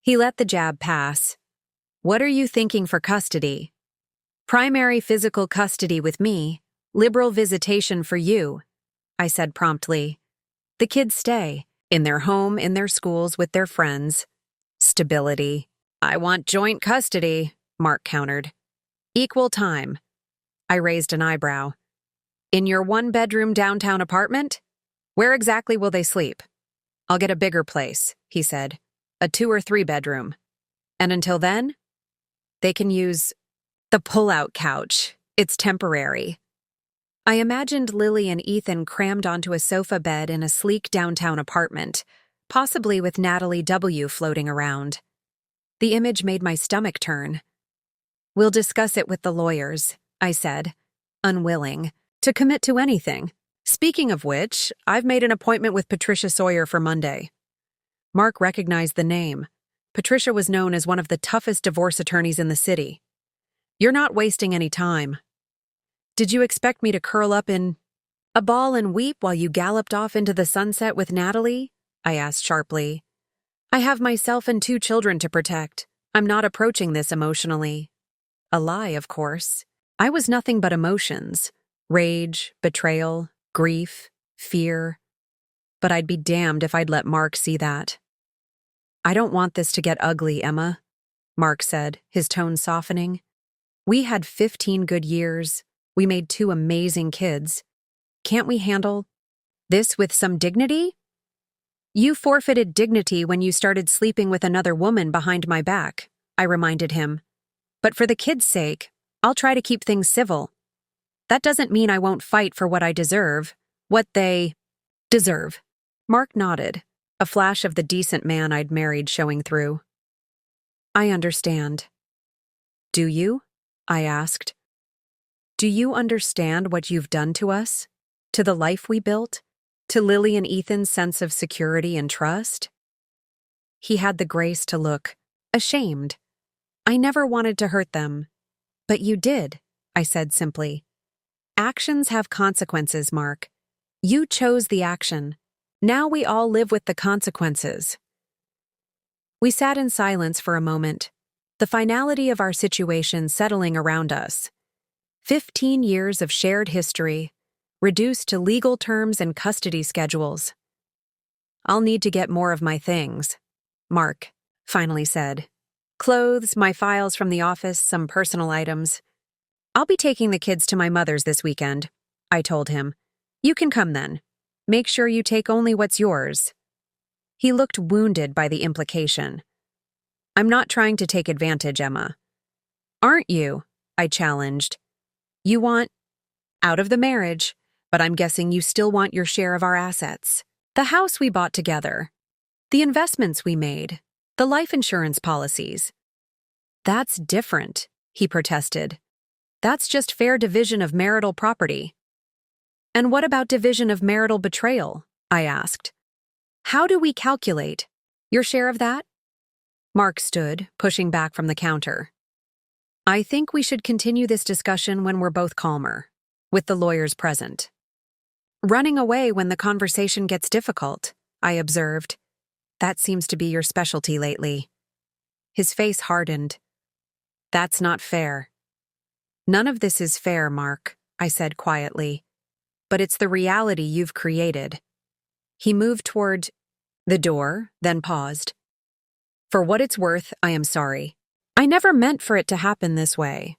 He let the jab pass. What are you thinking for custody? Primary physical custody with me, liberal visitation for you, I said promptly. The kids stay, in their home, in their schools, with their friends. Stability. I want joint custody, Mark countered. Equal time. I raised an eyebrow. In your 1-bedroom downtown apartment? Where exactly will they sleep? I'll get a bigger place, he said. A 2 or 3 bedroom. And until then, they can use the pull-out couch. It's temporary. I imagined Lily and Ethan crammed onto a sofa bed in a sleek downtown apartment, possibly with Natalie W. floating around. The image made my stomach turn. "We'll discuss it with the lawyers," I said, unwilling to commit to anything. "Speaking of which, I've made an appointment with Patricia Sawyer for Monday." Mark recognized the name. Patricia was known as one of the toughest divorce attorneys in the city. "You're not wasting any time." "Did you expect me to curl up in a ball and weep while you galloped off into the sunset with Natalie?" I asked sharply. "I have myself and 2 children to protect. I'm not approaching this emotionally." A lie, of course. I was nothing but emotions: rage, betrayal, grief, fear. But I'd be damned if I'd let Mark see that. "I don't want this to get ugly, Emma," Mark said, his tone softening. "We had 15 good years. We made 2 amazing kids. Can't we handle this with some dignity?" "You forfeited dignity when you started sleeping with another woman behind my back," I reminded him. "But for the kids' sake, I'll try to keep things civil. That doesn't mean I won't fight for what I deserve, what they deserve." Mark nodded, a flash of the decent man I'd married showing through. "I understand." "Do you?" I asked. "Do you understand what you've done to us? To the life we built? To Lily and Ethan's sense of security and trust?" He had the grace to look ashamed. "I never wanted to hurt them." "But you did," I said simply. "Actions have consequences, Mark. You chose the action. Now we all live with the consequences." We sat in silence for a moment, the finality of our situation settling around us. 15 years of shared history, reduced to legal terms and custody schedules. "I'll need to get more of my things," Mark finally said. "Clothes, my files from the office, some personal items. I'll be taking the kids to my mother's this weekend," I told him. "You can come then. Make sure you take only what's yours." He looked wounded by the implication. "I'm not trying to take advantage, Emma." "Aren't you?" I challenged. "You want out of the marriage, but I'm guessing you still want your share of our assets. The house we bought together, the investments we made, the life insurance policies." "That's different," he protested. "That's just fair division of marital property." "And what about division of marital betrayal?" I asked. "How do we calculate your share of that?" Mark stood, pushing back from the counter. "I think we should continue this discussion when we're both calmer, with the lawyers present." "Running away when the conversation gets difficult," I observed. "That seems to be your specialty lately." His face hardened. "That's not fair." "None of this is fair, Mark," I said quietly. "But it's the reality you've created." He moved toward the door, then paused. "For what it's worth, I am sorry. I never meant for it to happen this way."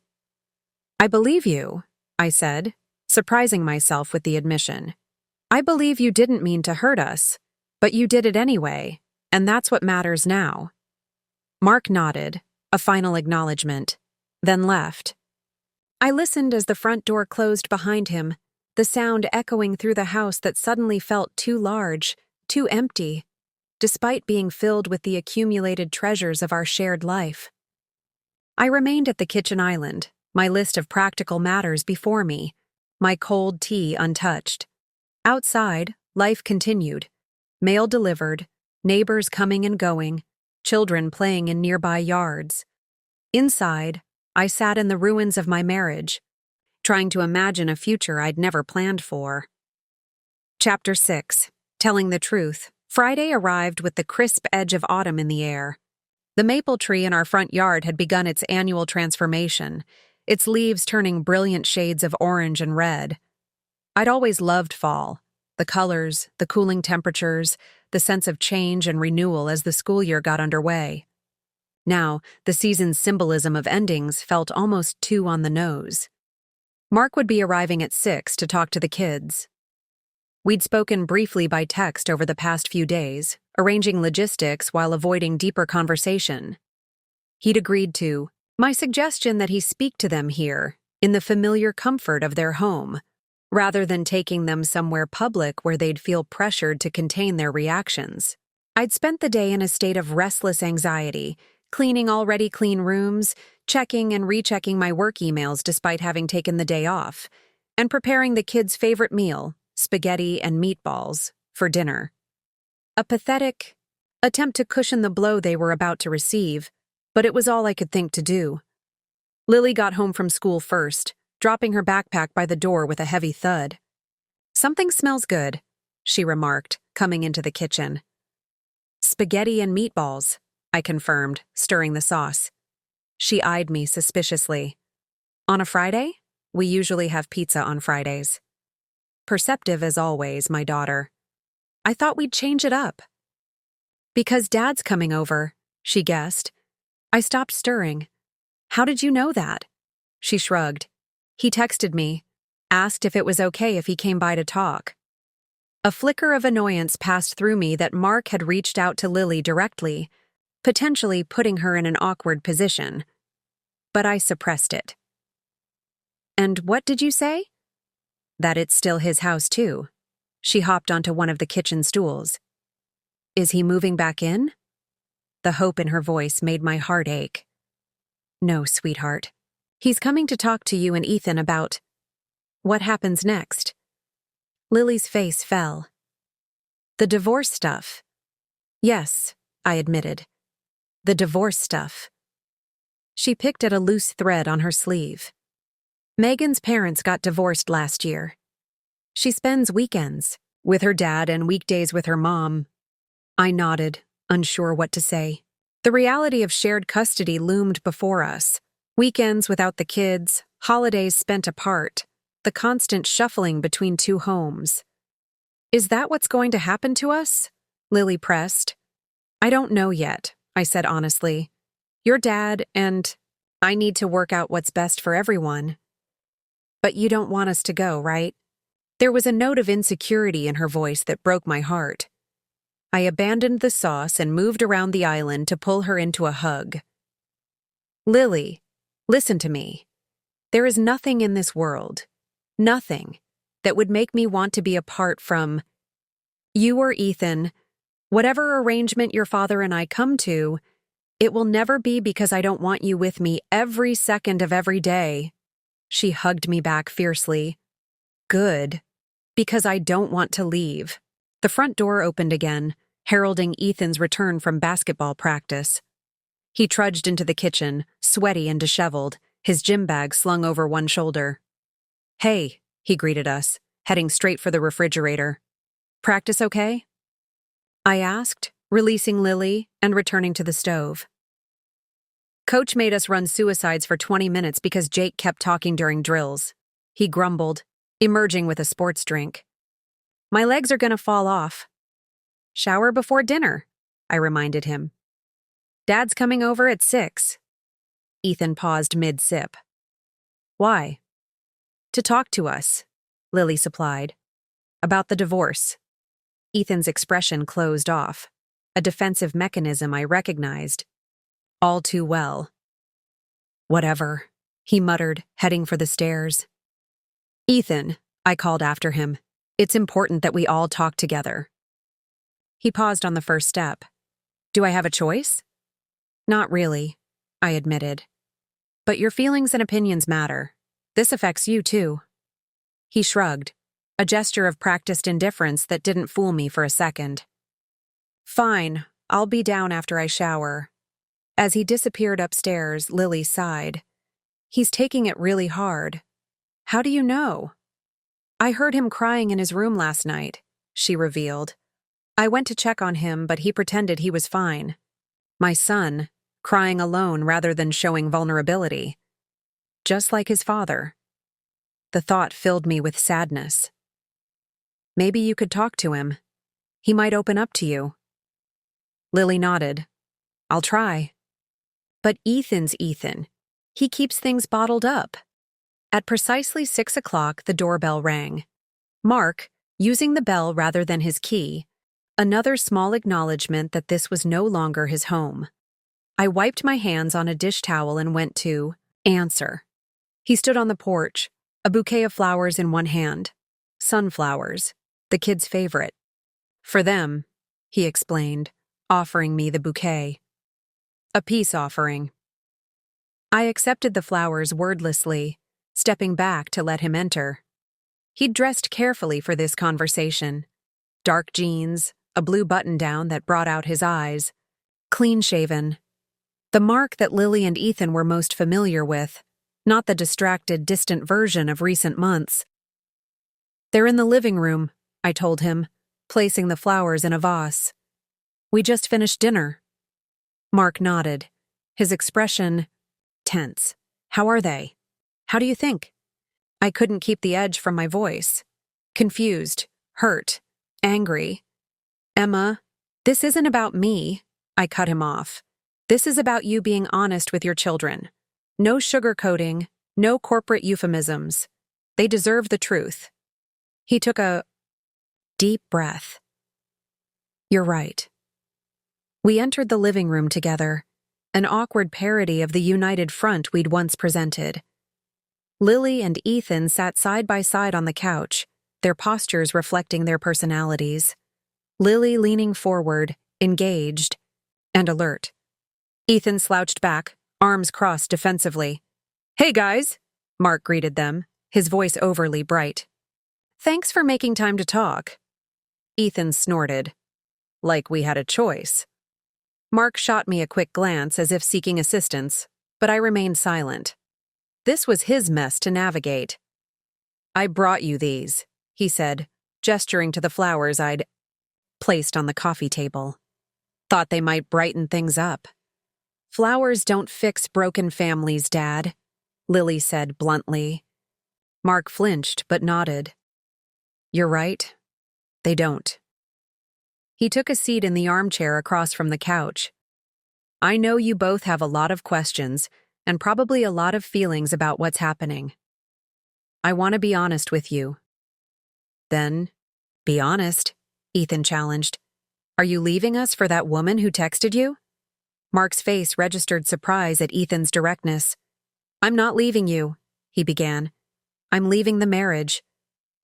"I believe you," I said, surprising myself with the admission. "I believe you didn't mean to hurt us, but you did it anyway, and that's what matters now." Mark nodded, a final acknowledgement, then left. I listened as the front door closed behind him, the sound echoing through the house that suddenly felt too large, too empty, despite being filled with the accumulated treasures of our shared life. I remained at the kitchen island, my list of practical matters before me, my cold tea untouched. Outside, life continued. Mail delivered, neighbors coming and going, children playing in nearby yards. Inside, I sat in the ruins of my marriage, trying to imagine a future I'd never planned for. Chapter 6. Telling the Truth. Friday arrived with the crisp edge of autumn in the air. The maple tree in our front yard had begun its annual transformation, its leaves turning brilliant shades of orange and red. I'd always loved fall, the colors, the cooling temperatures, the sense of change and renewal as the school year got underway. Now, the season's symbolism of endings felt almost too on the nose. Mark would be arriving at 6 to talk to the kids. We'd spoken briefly by text over the past few days, arranging logistics while avoiding deeper conversation. He'd agreed to my suggestion that he speak to them here, in the familiar comfort of their home, rather than taking them somewhere public where they'd feel pressured to contain their reactions. I'd spent the day in a state of restless anxiety, cleaning already clean rooms, checking and rechecking my work emails despite having taken the day off, and preparing the kids' favorite meal, spaghetti and meatballs, for dinner. A pathetic attempt to cushion the blow they were about to receive, but it was all I could think to do. Lily got home from school first, dropping her backpack by the door with a heavy thud. "Something smells good," she remarked, coming into the kitchen. "Spaghetti and meatballs," I confirmed, stirring the sauce. She eyed me suspiciously. "On a Friday? We usually have pizza on Fridays." Perceptive as always, my daughter. "I thought we'd change it up." "Because Dad's coming over," she guessed. I stopped stirring. "How did you know that?" She shrugged. "He texted me, asked if it was okay if he came by to talk." A flicker of annoyance passed through me that Mark had reached out to Lily directly, potentially putting her in an awkward position. But I suppressed it. "And what did you say?" "That it's still his house, too." She hopped onto one of the kitchen stools. "Is he moving back in?" The hope in her voice made my heart ache. "No, sweetheart. He's coming to talk to you and Ethan about what happens next." Lily's face fell. "The divorce stuff." "Yes," I admitted. "The divorce stuff." She picked at a loose thread on her sleeve. "Megan's parents got divorced last year. She spends weekends with her dad and weekdays with her mom." I nodded, unsure what to say. The reality of shared custody loomed before us. Weekends without the kids, holidays spent apart, the constant shuffling between two homes. "Is that what's going to happen to us?" Lily pressed. "I don't know yet," I said honestly. "Your dad and I need to work out what's best for everyone." "But you don't want us to go, right?" There was a note of insecurity in her voice that broke my heart. I abandoned the sauce and moved around the island to pull her into a hug. "Lily, listen to me. There is nothing in this world, nothing, that would make me want to be apart from you or Ethan. Whatever arrangement your father and I come to, it will never be because I don't want you with me every second of every day." She hugged me back fiercely. "Good. Because I don't want to leave." The front door opened again, heralding Ethan's return from basketball practice. He trudged into the kitchen, sweaty and disheveled, his gym bag slung over one shoulder. "Hey," he greeted us, heading straight for the refrigerator. "Practice okay?" I asked, releasing Lily and returning to the stove. "Coach made us run suicides for 20 minutes because Jake kept talking during drills," he grumbled, emerging with a sports drink. "My legs are gonna fall off." "Shower before dinner," I reminded him. "Dad's coming over at 6. Ethan paused mid-sip. "Why?" "To talk to us," Lily supplied. "About the divorce." Ethan's expression closed off, a defensive mechanism I recognized all too well. "Whatever," he muttered, heading for the stairs. "Ethan," I called after him, "it's important that we all talk together." He paused on the first step. "Do I have a choice?" "Not really," I admitted. "But your feelings and opinions matter. This affects you too." He shrugged, a gesture of practiced indifference that didn't fool me for a second. "Fine, I'll be down after I shower." As he disappeared upstairs, Lily sighed. "He's taking it really hard." "How do you know?" "I heard him crying in his room last night," she revealed. "I went to check on him, but he pretended he was fine." My son, crying alone rather than showing vulnerability. Just like his father. The thought filled me with sadness. "Maybe you could talk to him. He might open up to you." Lily nodded. "I'll try." "But Ethan's Ethan. He keeps things bottled up." At precisely 6 o'clock, the doorbell rang. Mark, using the bell rather than his key, another small acknowledgement that this was no longer his home. I wiped my hands on a dish towel and went to answer. He stood on the porch, a bouquet of flowers in one hand. Sunflowers, the kids' favorite. "For them," he explained, offering me the bouquet. A peace offering. I accepted the flowers wordlessly, stepping back to let him enter. He'd dressed carefully for this conversation. Dark jeans, a blue button-down that brought out his eyes, clean-shaven. The Mark that Lily and Ethan were most familiar with, not the distracted, distant version of recent months. "They're in the living room," I told him, placing the flowers in a vase. "We just finished dinner." Mark nodded, his expression tense. "How are they? How do you think?" I couldn't keep the edge from my voice. Confused, hurt, angry. "Emma, this isn't about me," I cut him off. "This is about you being honest with your children. No sugarcoating, no corporate euphemisms. They deserve the truth." He took a deep breath. "You're right." We entered the living room together, an awkward parody of the united front we'd once presented. Lily and Ethan sat side by side on the couch, their postures reflecting their personalities. Lily leaning forward, engaged, and alert. Ethan slouched back, arms crossed defensively. "Hey guys," Mark greeted them, his voice overly bright. "Thanks for making time to talk." Ethan snorted. Like we had a choice. Mark shot me a quick glance as if seeking assistance, but I remained silent. This was his mess to navigate. "I brought you these," he said, gesturing to the flowers I'd placed on the coffee table. "Thought they might brighten things up." "Flowers don't fix broken families, Dad," Lily said bluntly. Mark flinched but nodded. "You're right. They don't." He took a seat in the armchair across from the couch. "I know you both have a lot of questions and probably a lot of feelings about what's happening. I want to be honest with you." "Then, be honest," Ethan challenged. "Are you leaving us for that woman who texted you?" Mark's face registered surprise at Ethan's directness. "I'm not leaving you," he began. "I'm leaving the marriage.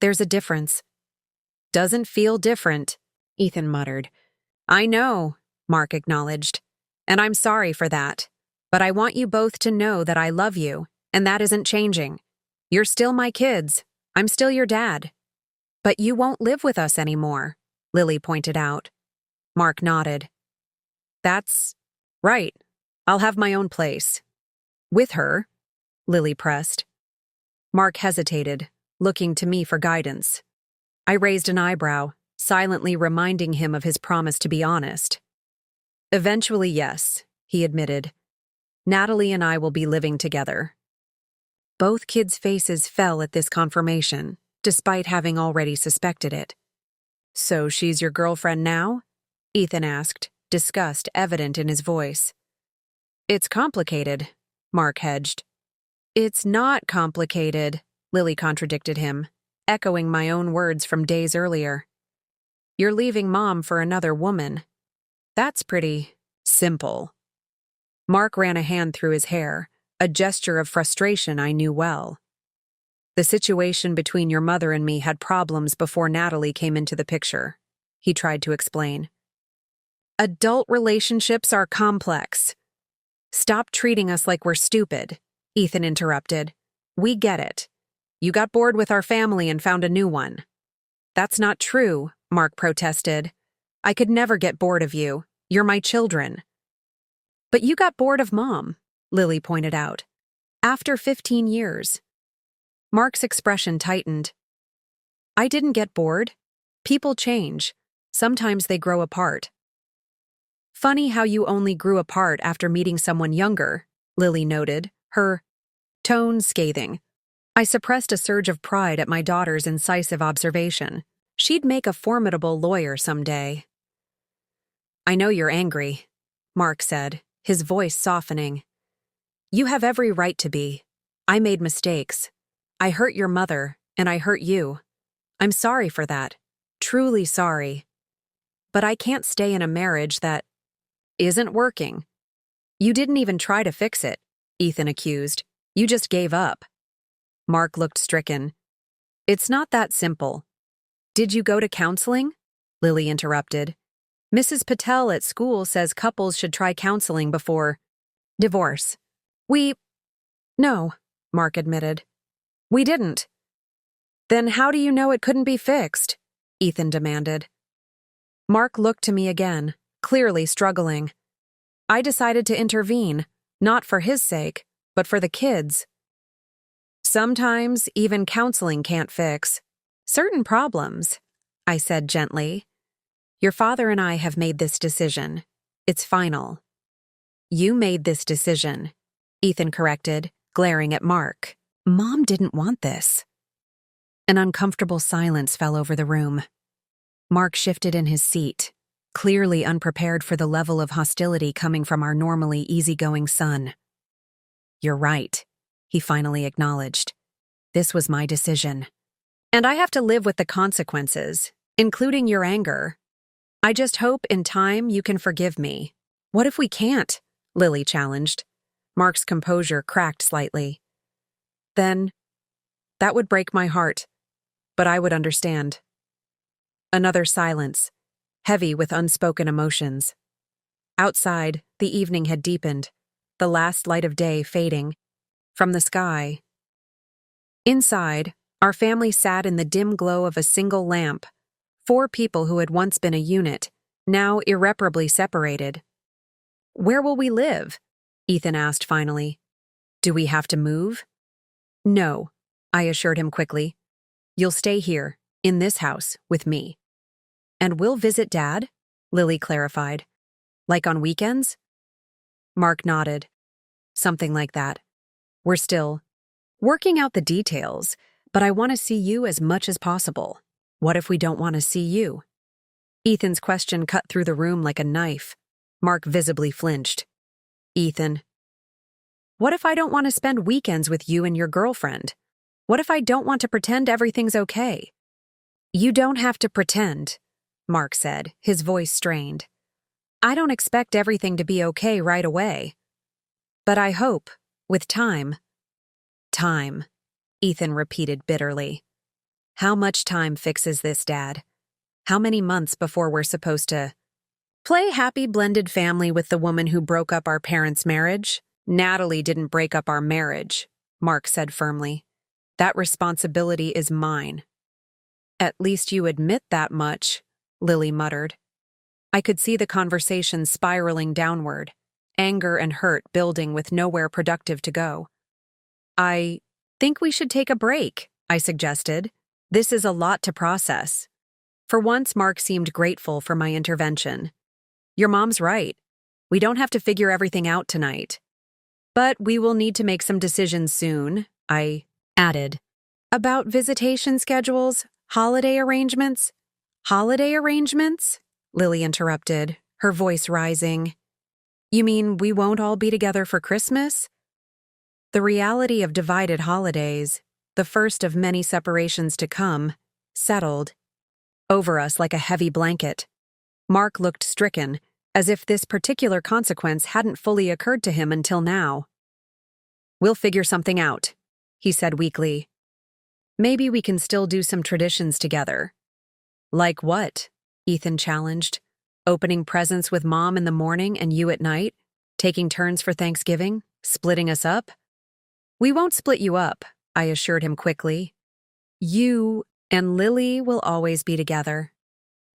There's a difference." "Doesn't feel different," Ethan muttered. "I know," Mark acknowledged. "And I'm sorry for that. But I want you both to know that I love you, and that isn't changing. You're still my kids. I'm still your dad." "But you won't live with us anymore," Lily pointed out. Mark nodded. "That's right. I'll have my own place." "With her?" Lily pressed. Mark hesitated, looking to me for guidance. I raised an eyebrow, silently reminding him of his promise to be honest. "Eventually, yes," he admitted. "Natalie and I will be living together." Both kids' faces fell at this confirmation, despite having already suspected it. "So she's your girlfriend now?" Ethan asked, disgust evident in his voice. "It's complicated," Mark hedged. "It's not complicated," Lily contradicted him, echoing my own words from days earlier. "You're leaving Mom for another woman. That's pretty simple." Mark ran a hand through his hair, a gesture of frustration I knew well. "The situation between your mother and me had problems before Natalie came into the picture," he tried to explain. "Adult relationships are complex." "Stop treating us like we're stupid," Ethan interrupted. "We get it. You got bored with our family and found a new one." "That's not true," Mark protested. "I could never get bored of you. You're my children." "But you got bored of Mom," Lily pointed out. "After 15 years. Mark's expression tightened. "I didn't get bored. People change. Sometimes they grow apart." "Funny how you only grew apart after meeting someone younger," Lily noted, her tone scathing. I suppressed a surge of pride at my daughter's incisive observation. She'd make a formidable lawyer someday. "I know you're angry," Mark said, his voice softening. "You have every right to be. I made mistakes. I hurt your mother, and I hurt you. I'm sorry for that. Truly sorry. But I can't stay in a marriage that isn't working." "You didn't even try to fix it," Ethan accused. "You just gave up." Mark looked stricken. "It's not that simple." "Did you go to counseling?" Lily interrupted. Mrs. Patel at school says couples should try counseling before divorce. No, Mark admitted. We didn't. Then how do you know it couldn't be fixed? Ethan demanded. Mark looked to me again, clearly struggling. I decided to intervene, not for his sake, but for the kids. Sometimes even counseling can't fix certain problems, I said gently. Your father and I have made this decision. It's final. You made this decision, Ethan corrected, glaring at Mark. Mom didn't want this. An uncomfortable silence fell over the room. Mark shifted in his seat, clearly unprepared for the level of hostility coming from our normally easygoing son. You're right, he finally acknowledged. This was my decision. And I have to live with the consequences, including your anger. I just hope in time you can forgive me. What if we can't? Lily challenged. Mark's composure cracked slightly. Then, that would break my heart, but I would understand. Another silence, heavy with unspoken emotions. Outside, the evening had deepened, the last light of day fading from the sky. Inside, our family sat in the dim glow of a single lamp, 4 people who had once been a unit, now irreparably separated. Where will we live? Ethan asked finally. Do we have to move? No, I assured him quickly. You'll stay here, in this house, with me. And we'll visit Dad? Lily clarified. Like on weekends? Mark nodded. Something like that. We're still working out the details, but I want to see you as much as possible. What if we don't want to see you? Ethan's question cut through the room like a knife. Mark visibly flinched. Ethan. What if I don't want to spend weekends with you and your girlfriend? What if I don't want to pretend everything's okay? You don't have to pretend, Mark said, his voice strained. I don't expect everything to be okay right away. But I hope, with time. Time, Ethan repeated bitterly. How much time fixes this, Dad? How many months before we're supposed to play happy blended family with the woman who broke up our parents' marriage? Natalie didn't break up our marriage, Mark said firmly. That responsibility is mine. At least you admit that much, Lily muttered. I could see the conversation spiraling downward, anger and hurt building with nowhere productive to go. I think we should take a break, I suggested. This is a lot to process. For once, Mark seemed grateful for my intervention. Your mom's right. We don't have to figure everything out tonight. But we will need to make some decisions soon, I added. About visitation schedules, holiday arrangements? Holiday arrangements? Lily interrupted, her voice rising. You mean we won't all be together for Christmas? The reality of divided holidays, the first of many separations to come, settled over us like a heavy blanket. Mark looked stricken, as if this particular consequence hadn't fully occurred to him until now. We'll figure something out, he said weakly. Maybe we can still do some traditions together. Like what? Ethan challenged. Opening presents with Mom in the morning and you at night? Taking turns for Thanksgiving? Splitting us up? We won't split you up, I assured him quickly. You and Lily will always be together.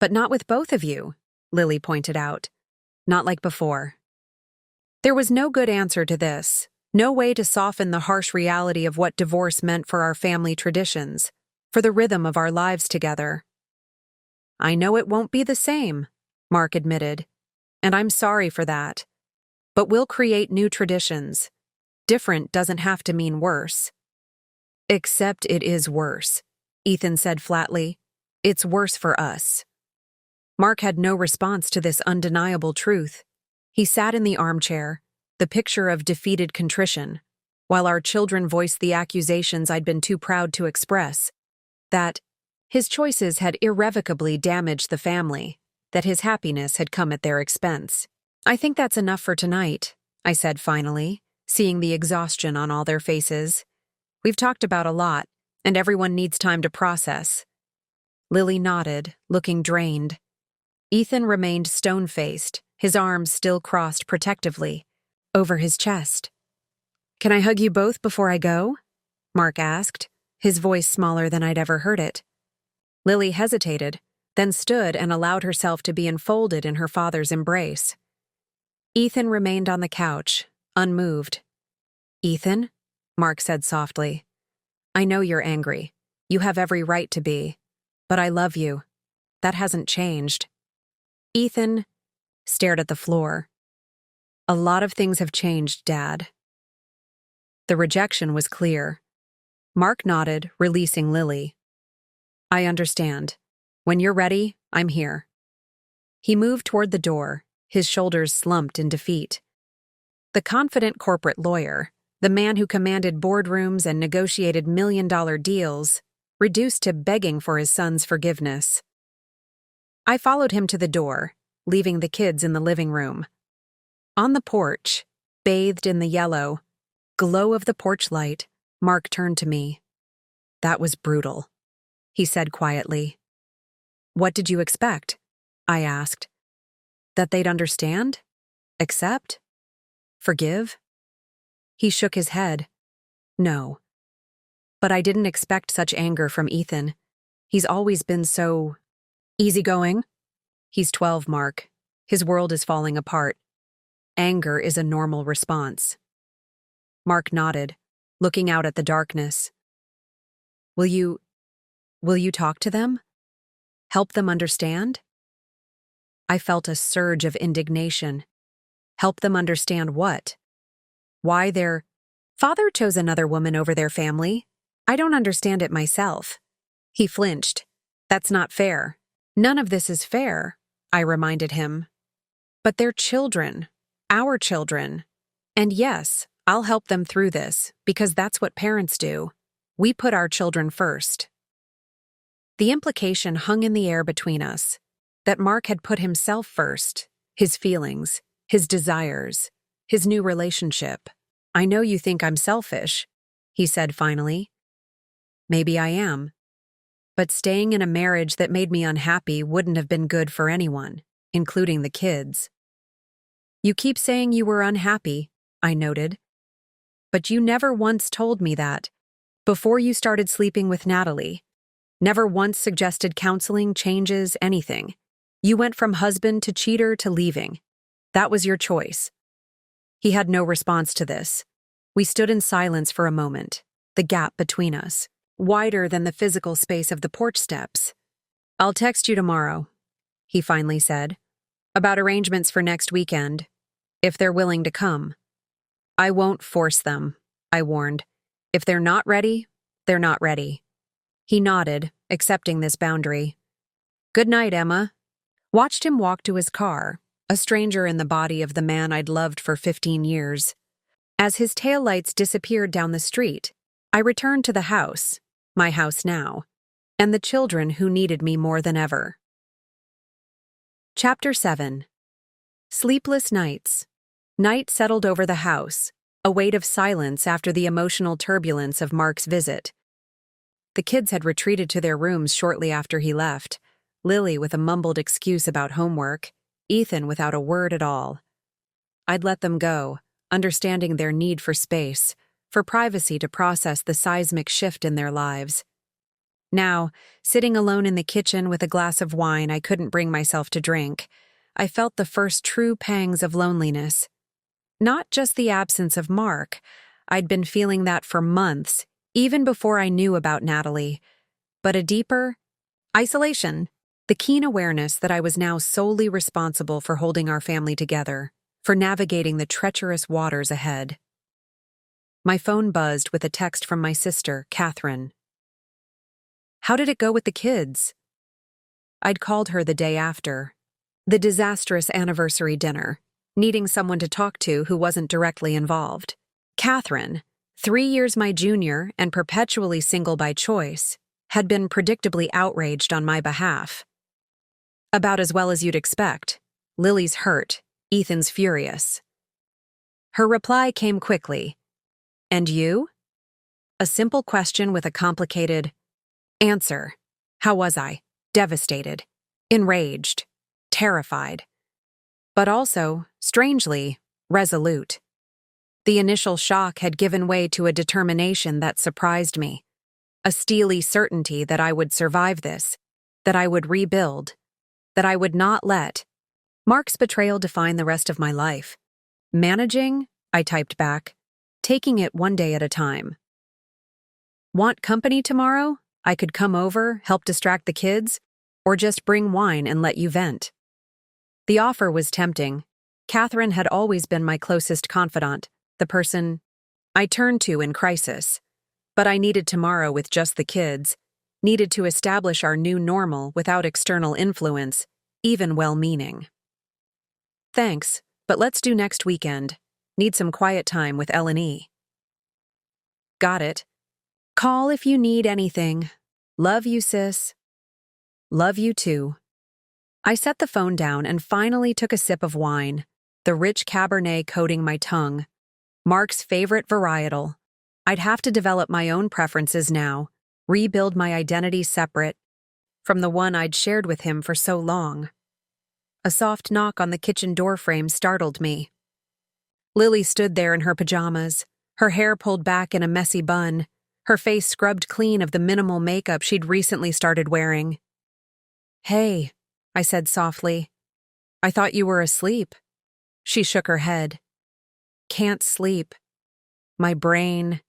But not with both of you, Lily pointed out. Not like before. There was no good answer to this, no way to soften the harsh reality of what divorce meant for our family traditions, for the rhythm of our lives together. I know it won't be the same, Mark admitted, and I'm sorry for that. But we'll create new traditions. Different doesn't have to mean worse. Except it is worse, Ethan said flatly. It's worse for us. Mark had no response to this undeniable truth. He sat in the armchair, the picture of defeated contrition, while our children voiced the accusations I'd been too proud to express, that his choices had irrevocably damaged the family, that his happiness had come at their expense. I think that's enough for tonight, I said finally, seeing the exhaustion on all their faces. We've talked about a lot, and everyone needs time to process. Lily nodded, looking drained. Ethan remained stone-faced, his arms still crossed protectively over his chest. "Can I hug you both before I go?" Mark asked, his voice smaller than I'd ever heard it. Lily hesitated, then stood and allowed herself to be enfolded in her father's embrace. Ethan remained on the couch, unmoved. "Ethan," Mark said softly, "I know you're angry. You have every right to be. But I love you. That hasn't changed." Ethan stared at the floor. "A lot of things have changed, Dad." The rejection was clear. Mark nodded, releasing Lily. "I understand. When you're ready, I'm here." He moved toward the door, his shoulders slumped in defeat. The confident corporate lawyer, the man who commanded boardrooms and negotiated million-dollar deals, reduced to begging for his son's forgiveness. I followed him to the door, leaving the kids in the living room. On the porch, bathed in the yellow glow of the porch light, Mark turned to me. "That was brutal," he said quietly. "What did you expect?" I asked. "That they'd understand? Accept? Forgive?" He shook his head. "No. But I didn't expect such anger from Ethan. He's always been so easygoing." "He's 12, Mark. His world is falling apart. Anger is a normal response." Mark nodded, looking out at the darkness. Will you talk to them? Help them understand?" I felt a surge of indignation. Help them understand what? Why their father chose another woman over their family? I don't understand it myself. He flinched. "That's not fair." "None of this is fair," I reminded him. "But they're children. Our children. And yes, I'll help them through this, because that's what parents do. We put our children first." The implication hung in the air between us, that Mark had put himself first, his feelings, his desires, his new relationship. "I know you think I'm selfish," he said finally. "Maybe I am. But staying in a marriage that made me unhappy wouldn't have been good for anyone, including the kids." "You keep saying you were unhappy," I noted. "But you never once told me that. Before you started sleeping with Natalie. Never once suggested counseling, changes, anything. You went from husband to cheater to leaving. That was your choice." He had no response to this. We stood in silence for a moment, the gap between us, wider than the physical space of the porch steps. "I'll text you tomorrow," he finally said, "about arrangements for next weekend, if they're willing to come." "I won't force them," I warned. "If they're not ready, they're not ready." He nodded, accepting this boundary. "Good night, Emma." Watched him walk to his car, a stranger in the body of the man I'd loved for 15 years. As his taillights disappeared down the street, I returned to the house, my house now, and the children who needed me more than ever. Chapter 7. Sleepless nights. Night settled over the house, a weight of silence after the emotional turbulence of Mark's visit. The kids had retreated to their rooms shortly after he left, Lily with a mumbled excuse about homework, Ethan without a word at all. I'd let them go, understanding their need for space, for privacy to process the seismic shift in their lives. Now, sitting alone in the kitchen with a glass of wine I couldn't bring myself to drink, I felt the first true pangs of loneliness. Not just the absence of Mark. I'd been feeling that for months, even before I knew about Natalie. But a deeper isolation, the keen awareness that I was now solely responsible for holding our family together, for navigating the treacherous waters ahead. My phone buzzed with a text from my sister, Catherine. "How did it go with the kids?" I'd called her the day after. The disastrous anniversary dinner, needing someone to talk to who wasn't directly involved. Catherine, 3 years my junior and perpetually single by choice, had been predictably outraged on my behalf. "About as well as you'd expect. Lily's hurt, Ethan's furious." Her reply came quickly. "And you?" A simple question with a complicated answer. How was I? Devastated. Enraged. terrified, but also, strangely, resolute. The initial shock had given way to a determination that surprised me, a steely certainty that I would survive this, that I would rebuild, that I would not let Mark's betrayal define the rest of my life. Managing, I typed back, taking it one day at a time. Want company tomorrow? I could come over, help distract the kids, or just bring wine and let you vent. The offer was tempting. Catherine had always been my closest confidant, the person I turned to in crisis. But I needed tomorrow with just the kids, needed to establish our new normal without external influence, even well-meaning. Thanks, but let's do next weekend. Need some quiet time with L&E. Got it. Call if you need anything. Love you, sis. Love you too. I set the phone down and finally took a sip of wine, the rich Cabernet coating my tongue. Mark's favorite varietal. I'd have to develop my own preferences now, rebuild my identity separate from the one I'd shared with him for so long. A soft knock on the kitchen doorframe startled me. Lily stood there in her pajamas, her hair pulled back in a messy bun, her face scrubbed clean of the minimal makeup she'd recently started wearing. Hey, I said softly. I thought you were asleep. She shook her head. Can't sleep. My brain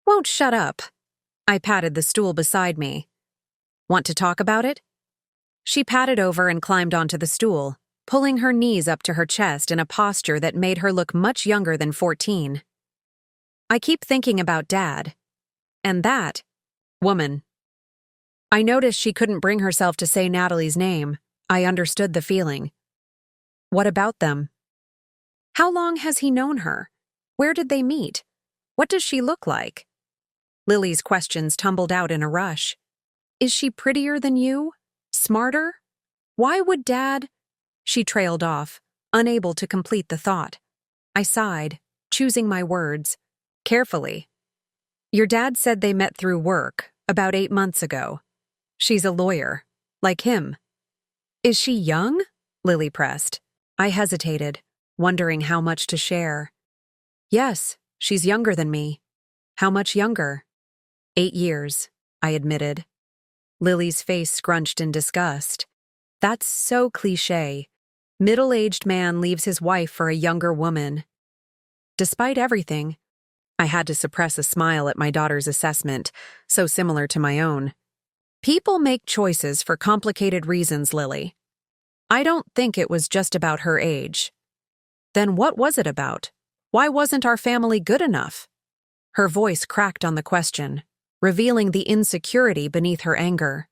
won't shut up. I patted the stool beside me. Want to talk about it? She patted over and climbed onto the stool, pulling her knees up to her chest in a posture that made her look much younger than 14. I keep thinking about Dad. And that woman. I noticed she couldn't bring herself to say Natalie's name. I understood the feeling. What about them? How long has he known her? Where did they meet? What does she look like? Lily's questions tumbled out in a rush. Is she prettier than you? Smarter? Why would Dad? She trailed off, unable to complete the thought. I sighed, choosing my words carefully. Your dad said they met through work, about 8 months ago. She's a lawyer, like him. Is she young? Lily pressed. I hesitated, wondering how much to share. Yes, she's younger than me. How much younger? 8 years, I admitted. Lily's face scrunched in disgust. That's so cliché. Middle-aged man leaves his wife for a younger woman. Despite everything, I had to suppress a smile at my daughter's assessment, so similar to my own. People make choices for complicated reasons, Lily. I don't think it was just about her age. Then what was it about? Why wasn't our family good enough? Her voice cracked on the question, revealing the insecurity beneath her anger.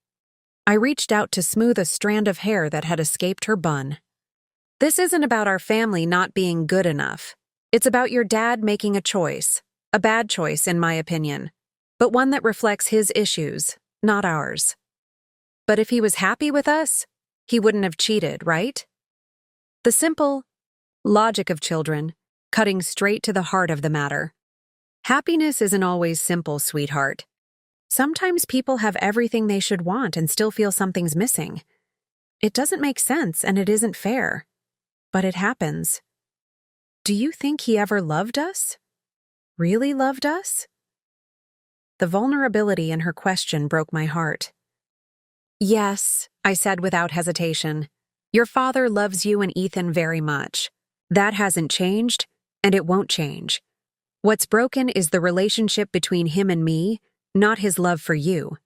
I reached out to smooth a strand of hair that had escaped her bun. This isn't about our family not being good enough. It's about your dad making a choice. A bad choice, in my opinion, but one that reflects his issues, not ours. But if he was happy with us, he wouldn't have cheated, right? The simple logic of children, cutting straight to the heart of the matter. Happiness isn't always simple, sweetheart. Sometimes people have everything they should want and still feel something's missing. It doesn't make sense and it isn't fair. But it happens. Do you think he ever loved us? Really loved us? The vulnerability in her question broke my heart. Yes, I said without hesitation. Your father loves you and Ethan very much. That hasn't changed, and it won't change. What's broken is the relationship between him and me, not his love for you.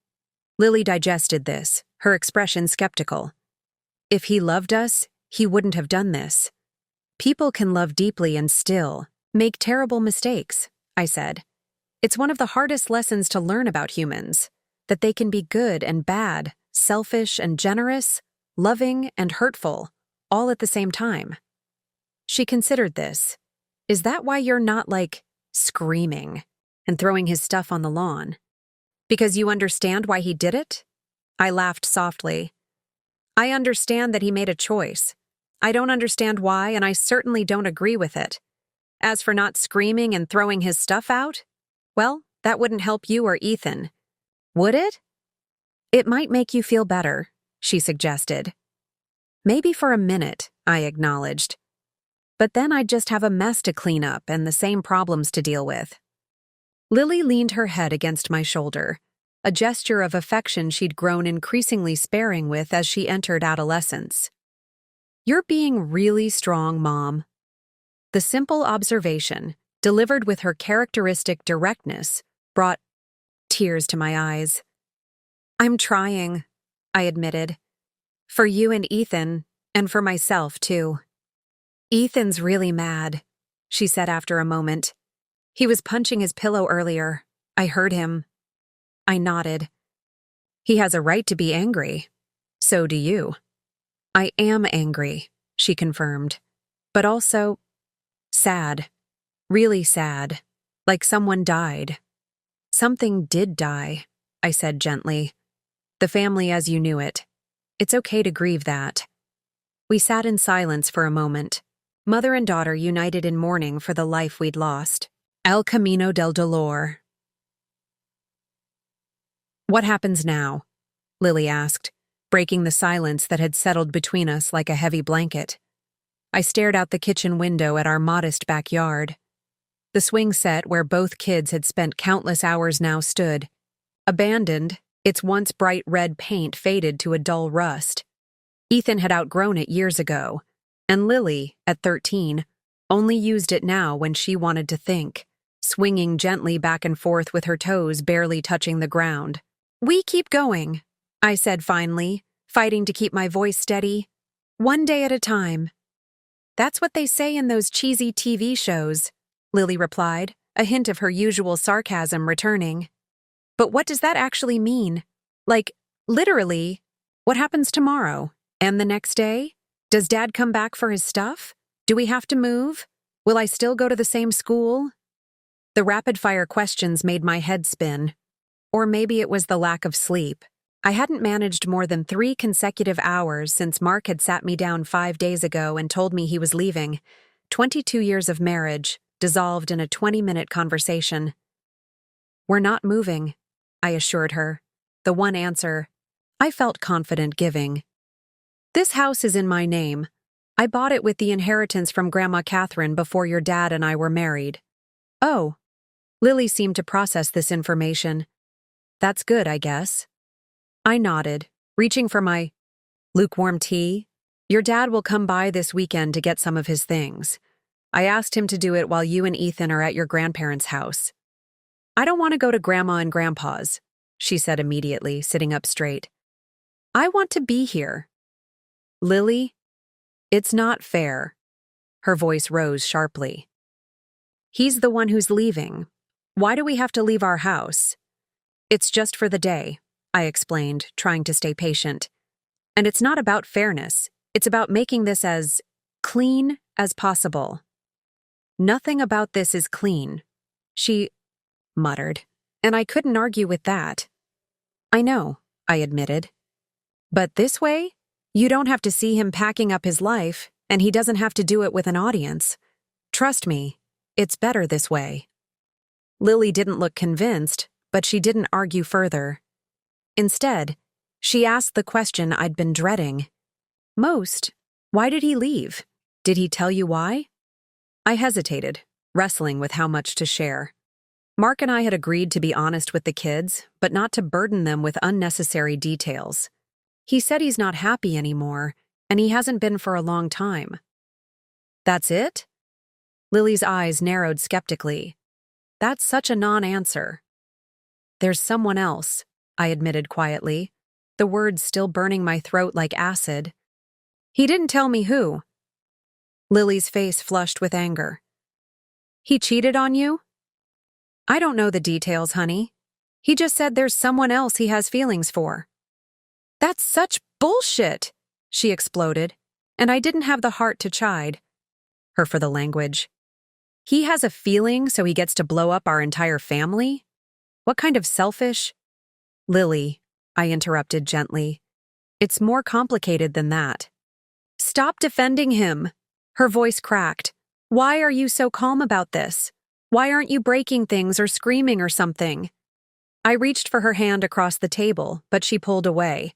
Lily digested this, her expression skeptical. If he loved us, he wouldn't have done this. People can love deeply and still make terrible mistakes, I said. It's one of the hardest lessons to learn about humans, that they can be good and bad, selfish and generous, loving and hurtful, all at the same time. She considered this. Is that why you're not, screaming and throwing his stuff on the lawn? Because you understand why he did it? I laughed softly. I understand that he made a choice. I don't understand why, and I certainly don't agree with it. As for not screaming and throwing his stuff out, well, that wouldn't help you or Ethan. Would it? It might make you feel better, she suggested. Maybe for a minute, I acknowledged. But then I'd just have a mess to clean up and the same problems to deal with. Lily leaned her head against my shoulder, a gesture of affection she'd grown increasingly sparing with as she entered adolescence. "You're being really strong, Mom." The simple observation, delivered with her characteristic directness, brought tears to my eyes. "I'm trying," I admitted. "For you and Ethan, and for myself, too." "Ethan's really mad," she said after a moment. "He was punching his pillow earlier. I heard him." I nodded. "He has a right to be angry. So do you." "I am angry," she confirmed. "But also sad. Really sad. Like someone died." "Something did die," I said gently. "The family as you knew it. It's okay to grieve that." We sat in silence for a moment, mother and daughter united in mourning for the life we'd lost. El Camino del Dolor. "What happens now?" Lily asked, breaking the silence that had settled between us like a heavy blanket. I stared out the kitchen window at our modest backyard. The swing set where both kids had spent countless hours now stood, abandoned, its once bright red paint faded to a dull rust. Ethan had outgrown it years ago, and Lily, at 13, only used it now when she wanted to think, swinging gently back and forth with her toes barely touching the ground. "We keep going," I said finally, fighting to keep my voice steady. "One day at a time." "That's what they say in those cheesy TV shows," Lily replied, a hint of her usual sarcasm returning. "But what does that actually mean? Like, literally, what happens tomorrow? And the next day? Does Dad come back for his stuff? Do we have to move? Will I still go to the same school?" The rapid-fire questions made my head spin. Or maybe it was the lack of sleep. I hadn't managed more than 3 consecutive hours since Mark had sat me down 5 days ago and told me he was leaving. 22 years of marriage, dissolved in a 20-minute conversation. "We're not moving," I assured her, the one answer I felt confident giving. "This house is in my name. I bought it with the inheritance from Grandma Catherine before your dad and I were married." "Oh." Lily seemed to process this information. "That's good, I guess." I nodded, reaching for my lukewarm tea. "Your dad will come by this weekend to get some of his things. I asked him to do it while you and Ethan are at your grandparents' house." "I don't want to go to Grandma and Grandpa's," she said immediately, sitting up straight. "I want to be here." "Lily, it's not fair." Her voice rose sharply. "He's the one who's leaving. Why do we have to leave our house?" "It's just for the day," I explained, trying to stay patient. "And it's not about fairness. It's about making this as clean as possible." "Nothing about this is clean," she muttered, and I couldn't argue with that. "I know," I admitted. "But this way, you don't have to see him packing up his life, and he doesn't have to do it with an audience. Trust me, it's better this way." Lily didn't look convinced, but she didn't argue further. Instead, she asked the question I'd been dreading. "Most, why did he leave? Did he tell you why?" I hesitated, wrestling with how much to share. Mark and I had agreed to be honest with the kids, but not to burden them with unnecessary details. He said he's not happy anymore, and he hasn't been for a long time. "That's it?" Lily's eyes narrowed skeptically. "That's such a non-answer." "There's someone else," I admitted quietly, the words still burning my throat like acid. "He didn't tell me who." Lily's face flushed with anger. "He cheated on you?" "I don't know the details, honey. He just said there's someone else he has feelings for." "That's such bullshit!" she exploded, and I didn't have the heart to chide her for the language. "He has a feeling so he gets to blow up our entire family? What kind of selfish—" "Lily," I interrupted gently, "it's more complicated than that." "Stop defending him." Her voice cracked. "Why are you so calm about this? Why aren't you breaking things or screaming or something?" I reached for her hand across the table, but she pulled away.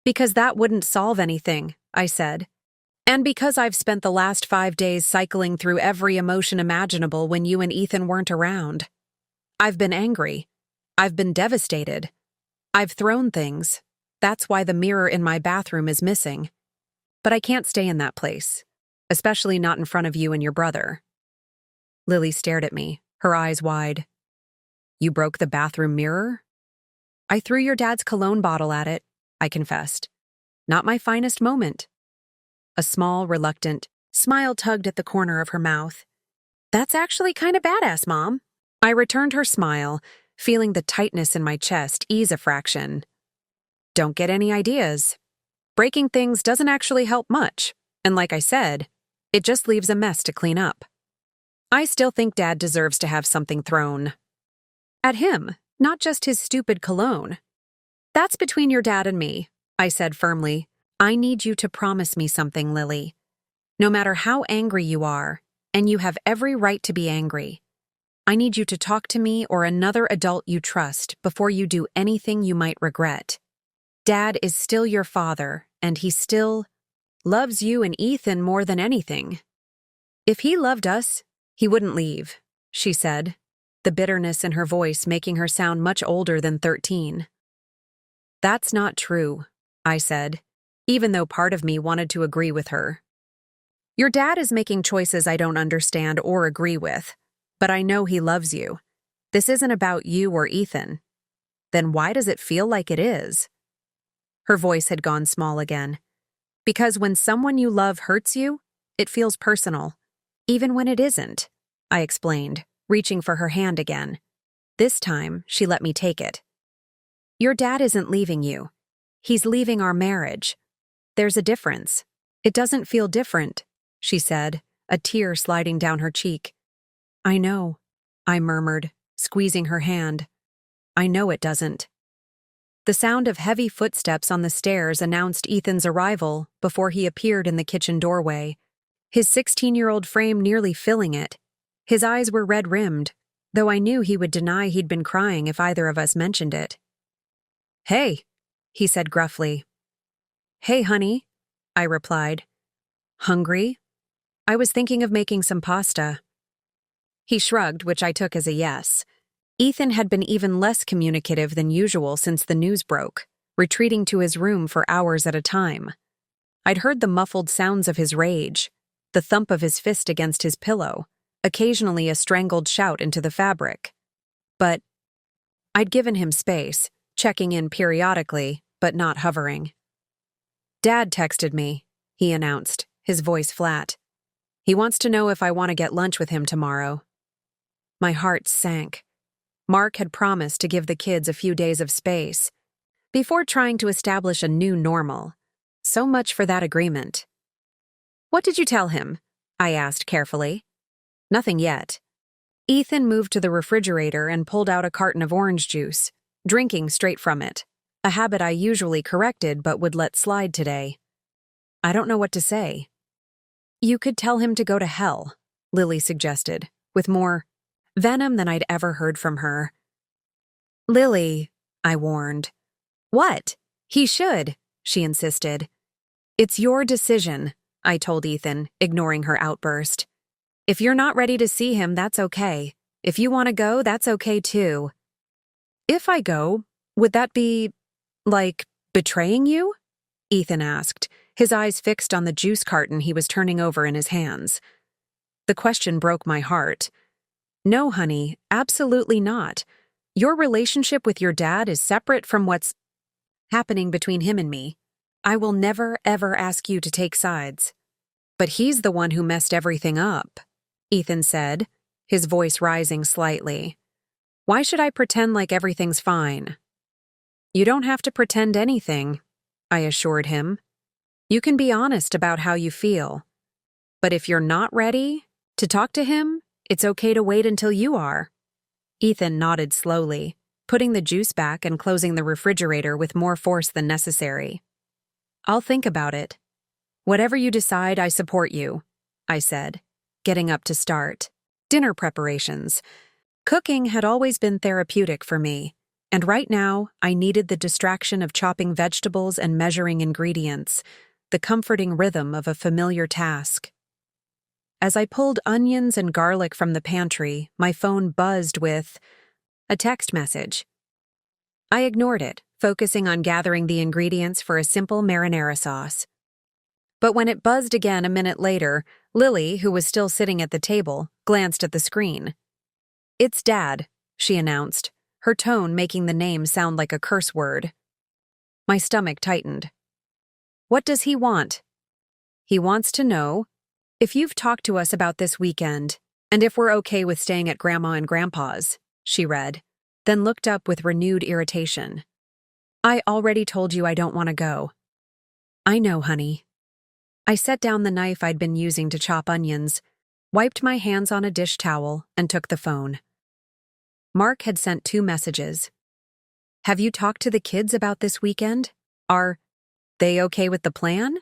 "Because that wouldn't solve anything," I said. And because I've spent the last 5 days cycling through every emotion imaginable when you and Ethan weren't around. I've been angry. I've been devastated. I've thrown things. That's why the mirror in my bathroom is missing. But I can't stay in that place, especially not in front of you and your brother. Lily stared at me, her eyes wide. You broke the bathroom mirror? I threw your dad's cologne bottle at it, I confessed. Not my finest moment. A small, reluctant smile tugged at the corner of her mouth. That's actually kind of badass, Mom. I returned her smile, feeling the tightness in my chest ease a fraction. Don't get any ideas. Breaking things doesn't actually help much, and like I said, it just leaves a mess to clean up. I still think Dad deserves to have something thrown. At him, not just his stupid cologne. That's between your dad and me, I said firmly. I need you to promise me something, Lily. No matter how angry you are, and you have every right to be angry, I need you to talk to me or another adult you trust before you do anything you might regret. Dad is still your father, and he still loves you and Ethan more than anything. If he loved us, he wouldn't leave, she said, the bitterness in her voice making her sound much older than 13. That's not true, I said, even though part of me wanted to agree with her. Your dad is making choices I don't understand or agree with, but I know he loves you. This isn't about you or Ethan. Then why does it feel like it is? Her voice had gone small again. Because when someone you love hurts you, it feels personal, even when it isn't, I explained, reaching for her hand again. This time, she let me take it. Your dad isn't leaving you. He's leaving our marriage. There's a difference. It doesn't feel different, she said, a tear sliding down her cheek. I know, I murmured, squeezing her hand. I know it doesn't. The sound of heavy footsteps on the stairs announced Ethan's arrival before he appeared in the kitchen doorway, his 16-year-old frame nearly filling it. His eyes were red-rimmed, though I knew he would deny he'd been crying if either of us mentioned it. Hey, he said gruffly. Hey, honey, I replied. Hungry? I was thinking of making some pasta. He shrugged, which I took as a yes. Ethan had been even less communicative than usual since the news broke, retreating to his room for hours at a time. I'd heard the muffled sounds of his rage, the thump of his fist against his pillow, occasionally a strangled shout into the fabric. But I'd given him space, checking in periodically, but not hovering. Dad texted me, he announced, his voice flat. He wants to know if I want to get lunch with him tomorrow. My heart sank. Mark had promised to give the kids a few days of space before trying to establish a new normal. So much for that agreement. What did you tell him? I asked carefully. Nothing yet. Ethan moved to the refrigerator and pulled out a carton of orange juice, drinking straight from it, a habit I usually corrected but would let slide today. I don't know what to say. You could tell him to go to hell, Lily suggested, with more venom than I'd ever heard from her. Lily, I warned. What? He should, she insisted. It's your decision, I told Ethan, ignoring her outburst. If you're not ready to see him, that's okay. If you want to go, that's okay too. If I go, would that be, like, betraying you? Ethan asked, his eyes fixed on the juice carton he was turning over in his hands. The question broke my heart. No, honey, absolutely not. Your relationship with your dad is separate from what's happening between him and me. I will never, ever ask you to take sides. But he's the one who messed everything up, Ethan said, his voice rising slightly. Why should I pretend like everything's fine? You don't have to pretend anything, I assured him. You can be honest about how you feel. But if you're not ready to talk to him, it's okay to wait until you are. Ethan nodded slowly, putting the juice back and closing the refrigerator with more force than necessary. I'll think about it. Whatever you decide, I support you, I said, getting up to start. Dinner preparations. Cooking had always been therapeutic for me, and right now I needed the distraction of chopping vegetables and measuring ingredients. the comforting rhythm of a familiar task. As I pulled onions and garlic from the pantry, my phone buzzed with a text message. I ignored it, focusing on gathering the ingredients for a simple marinara sauce. But when it buzzed again a minute later, Lily, who was still sitting at the table, glanced at the screen. "It's Dad," she announced, her tone making the name sound like a curse word. My stomach tightened. "What does he want?" "He wants to know if you've talked to us about this weekend, and if we're okay with staying at Grandma and Grandpa's," she read, then looked up with renewed irritation. "I already told you I don't want to go." "I know, honey." I set down the knife I'd been using to chop onions, wiped my hands on a dish towel, and took the phone. Mark had sent 2 messages. "Have you talked to the kids about this weekend? Are they okay with the plan?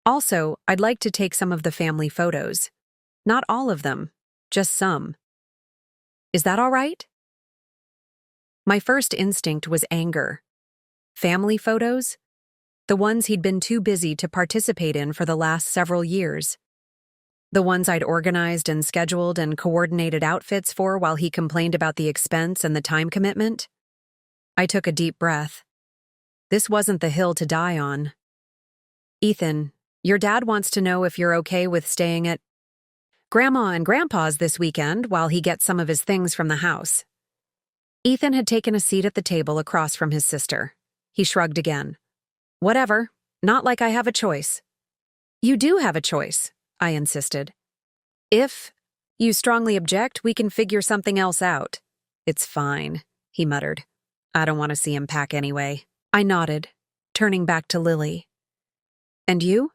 Also, I'd like to take some of the family photos. Not all of them, just some. Is that all right?" My first instinct was anger. Family photos? The ones he'd been too busy to participate in for the last several years. The ones I'd organized and scheduled and coordinated outfits for while he complained about the expense and the time commitment. I took a deep breath. This wasn't the hill to die on. "Ethan, your dad wants to know if you're okay with staying at Grandma and Grandpa's this weekend while he gets some of his things from the house." Ethan had taken a seat at the table across from his sister. He shrugged again. "Whatever, not like I have a choice." "You do have a choice," I insisted. "If you strongly object, we can figure something else out." "It's fine," he muttered. "I don't want to see him pack anyway." I nodded, turning back to Lily. "And you?"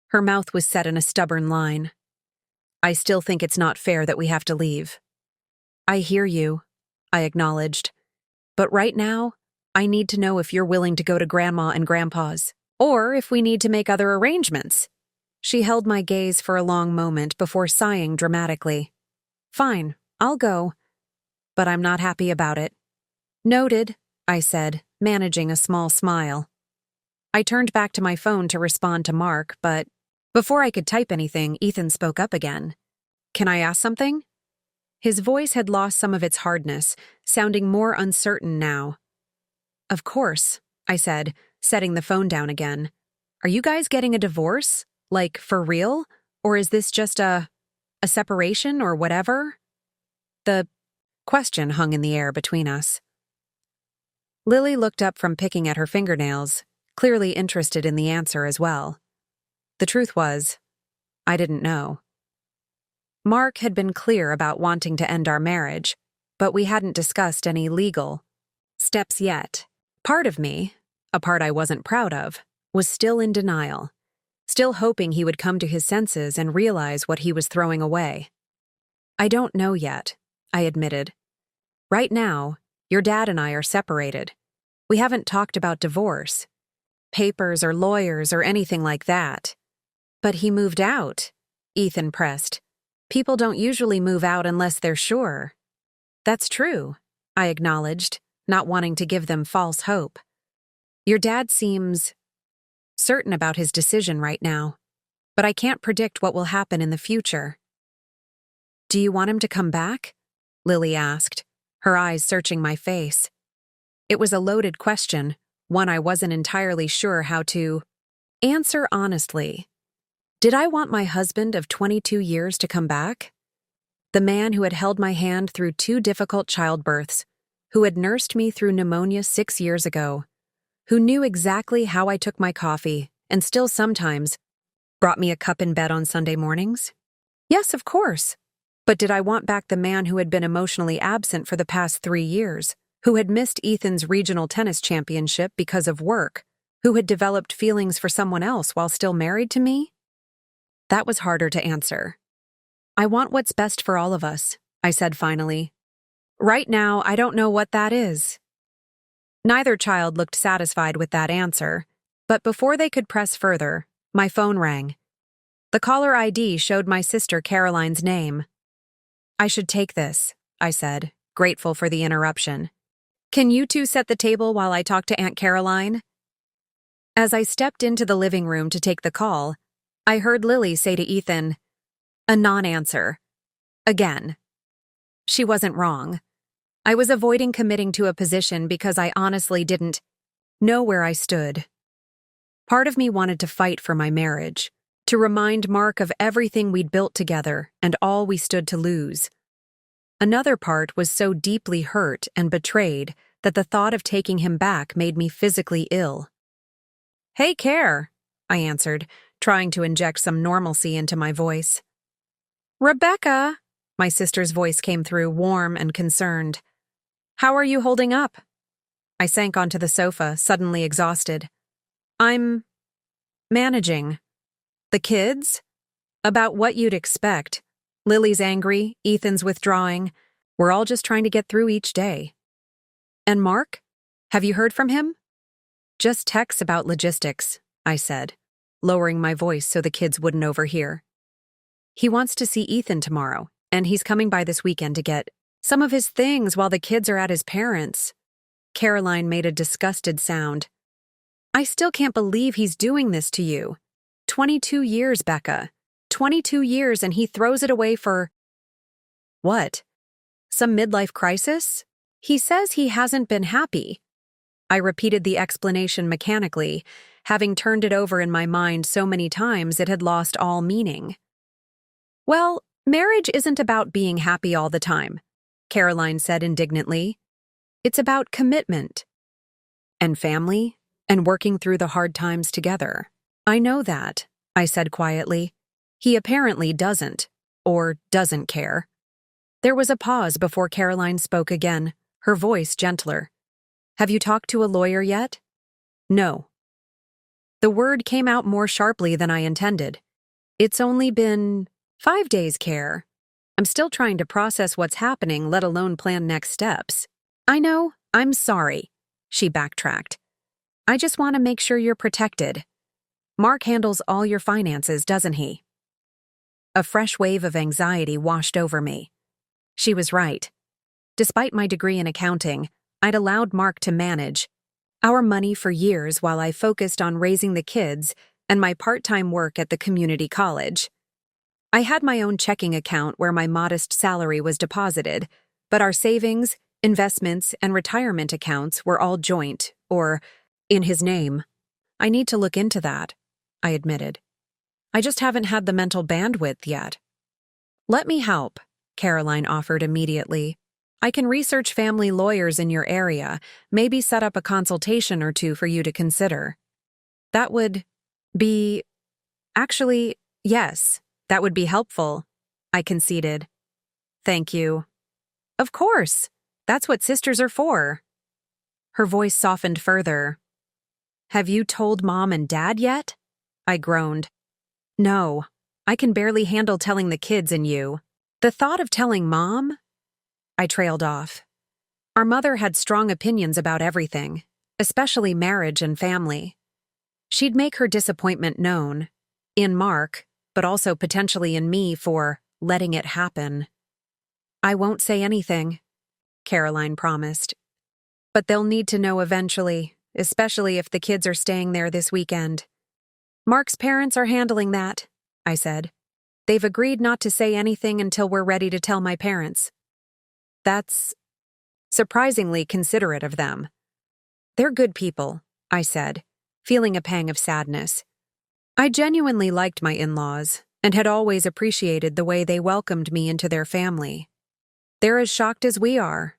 Her mouth was set in a stubborn line. "I still think it's not fair that we have to leave." "I hear you," I acknowledged. "But right now, I need to know if you're willing to go to Grandma and Grandpa's, or if we need to make other arrangements." She held my gaze for a long moment before sighing dramatically. "Fine, I'll go. But I'm not happy about it." "Noted," I said, managing a small smile. I turned back to my phone to respond to Mark, but before I could type anything, Ethan spoke up again. "Can I ask something?" His voice had lost some of its hardness, sounding more uncertain now. "Of course," I said, setting the phone down again. "Are you guys getting a divorce? Like, for real? Or is this just a separation or whatever?" The question hung in the air between us. Lily looked up from picking at her fingernails, clearly interested in the answer as well. The truth was, I didn't know. Mark had been clear about wanting to end our marriage, but we hadn't discussed any legal steps yet. Part of me, a part I wasn't proud of, was still in denial, still hoping he would come to his senses and realize what he was throwing away. "I don't know yet," I admitted. "Right now, your dad and I are separated. We haven't talked about divorce, papers or lawyers or anything like that." "But he moved out," Ethan pressed. "People don't usually move out unless they're sure." "That's true," I acknowledged, not wanting to give them false hope. "Your dad seems certain about his decision right now, but I can't predict what will happen in the future." "Do you want him to come back?" Lily asked, her eyes searching my face. It was a loaded question, one I wasn't entirely sure how to answer honestly. Did I want my husband of 22 years to come back? The man who had held my hand through 2 difficult childbirths, who had nursed me through pneumonia 6 years ago, who knew exactly how I took my coffee and still sometimes brought me a cup in bed on Sunday mornings? Yes, of course. But did I want back the man who had been emotionally absent for the past 3 years, who had missed Ethan's regional tennis championship because of work, who had developed feelings for someone else while still married to me? That was harder to answer. "I want what's best for all of us," I said finally. "Right now, I don't know what that is." Neither child looked satisfied with that answer, but before they could press further, my phone rang. The caller ID showed my sister Caroline's name. "I should take this," I said, grateful for the interruption. "Can you two set the table while I talk to Aunt Caroline?" As I stepped into the living room to take the call, I heard Lily say to Ethan, a non-answer. Again. She wasn't wrong. I was avoiding committing to a position because I honestly didn't know where I stood. Part of me wanted to fight for my marriage, to remind Mark of everything we'd built together and all we stood to lose. Another part was so deeply hurt and betrayed that the thought of taking him back made me physically ill. Hey, Care, I answered, trying to inject some normalcy into my voice. Rebecca, my sister's voice came through, warm and concerned. How are you holding up? I sank onto the sofa, suddenly exhausted. I'm managing. The kids? About what you'd expect. Lily's angry, Ethan's withdrawing. We're all just trying to get through each day. And Mark? Have you heard from him? Just texts about logistics, I said, lowering my voice so the kids wouldn't overhear. He wants to see Ethan tomorrow, and he's coming by this weekend to get some of his things while the kids are at his parents'. Caroline made a disgusted sound. I still can't believe he's doing this to you. 22 years, Becca. 22 years and he throws it away for… What? Some midlife crisis? He says he hasn't been happy. I repeated the explanation mechanically, having turned it over in my mind so many times it had lost all meaning. Well, marriage isn't about being happy all the time, Caroline said indignantly. It's about commitment. And family, and working through the hard times together. I know that, I said quietly. He apparently doesn't, or doesn't care. There was a pause before Caroline spoke again, her voice gentler. Have you talked to a lawyer yet? No. The word came out more sharply than I intended. It's only been 5 days, Care. I'm still trying to process what's happening, let alone plan next steps. I know, I'm sorry, she backtracked. I just want to make sure you're protected. Mark handles all your finances, doesn't he? A fresh wave of anxiety washed over me. She was right. Despite my degree in accounting, I'd allowed Mark to manage our money for years while I focused on raising the kids and my part-time work at the community college. I had my own checking account where my modest salary was deposited, but our savings, investments, and retirement accounts were all joint, or in his name. I need to look into that, I admitted. I just haven't had the mental bandwidth yet. Let me help, Caroline offered immediately. I can research family lawyers in your area, maybe set up a consultation or two for you to consider. That would be… Actually, yes, that would be helpful, I conceded. Thank you. Of course, that's what sisters are for. Her voice softened further. Have you told Mom and Dad yet? I groaned. No, I can barely handle telling the kids and you. The thought of telling Mom? I trailed off. Our mother had strong opinions about everything, especially marriage and family. She'd make her disappointment known, in Mark, but also potentially in me for letting it happen. I won't say anything, Caroline promised. But they'll need to know eventually, especially if the kids are staying there this weekend. Mark's parents are handling that, I said. They've agreed not to say anything until we're ready to tell my parents. That's surprisingly considerate of them. They're good people, I said, feeling a pang of sadness. I genuinely liked my in-laws and had always appreciated the way they welcomed me into their family. They're as shocked as we are.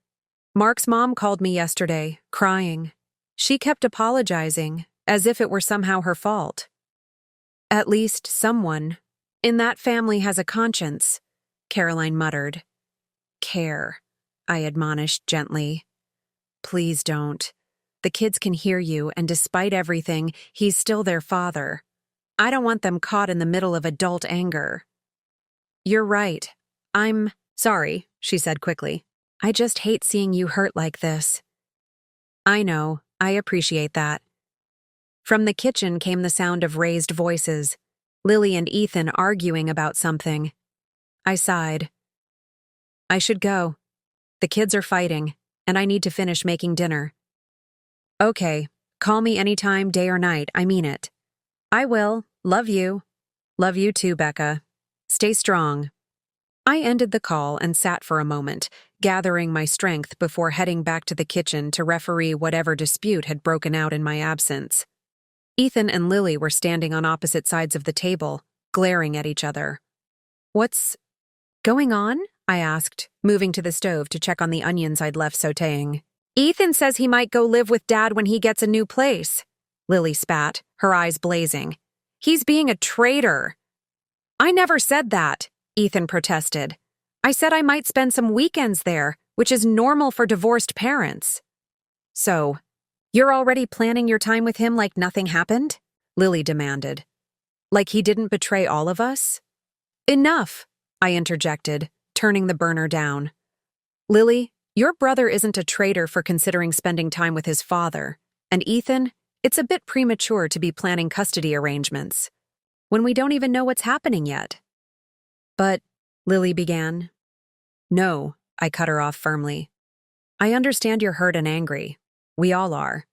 Mark's mom called me yesterday, crying. She kept apologizing, as if it were somehow her fault. At least someone in that family has a conscience, Caroline muttered. Care, I admonished gently. Please don't. The kids can hear you, and despite everything, he's still their father. I don't want them caught in the middle of adult anger. You're right. I'm sorry, she said quickly. I just hate seeing you hurt like this. I know, I appreciate that. From the kitchen came the sound of raised voices, Lily and Ethan arguing about something. I sighed. I should go. The kids are fighting, and I need to finish making dinner. Okay, Call me anytime, day or night, I mean it. I will. Love you. Love you too, Becca. Stay strong. I ended the call and sat for a moment, gathering my strength before heading back to the kitchen to referee whatever dispute had broken out in my absence. Ethan and Lily were standing on opposite sides of the table, glaring at each other. "What's going on?" I asked, moving to the stove to check on the onions I'd left sautéing. "Ethan says he might go live with Dad when he gets a new place," Lily spat, her eyes blazing. "He's being a traitor." "I never said that," Ethan protested. "I said I might spend some weekends there, which is normal for divorced parents." "So, you're already planning your time with him like nothing happened?" Lily demanded. "Like he didn't betray all of us?" "Enough," I interjected, turning the burner down. "Lily, your brother isn't a traitor for considering spending time with his father, and Ethan, it's a bit premature to be planning custody arrangements when we don't even know what's happening yet." "But," Lily began. "No," I cut her off firmly. "I understand you're hurt and angry. We all are.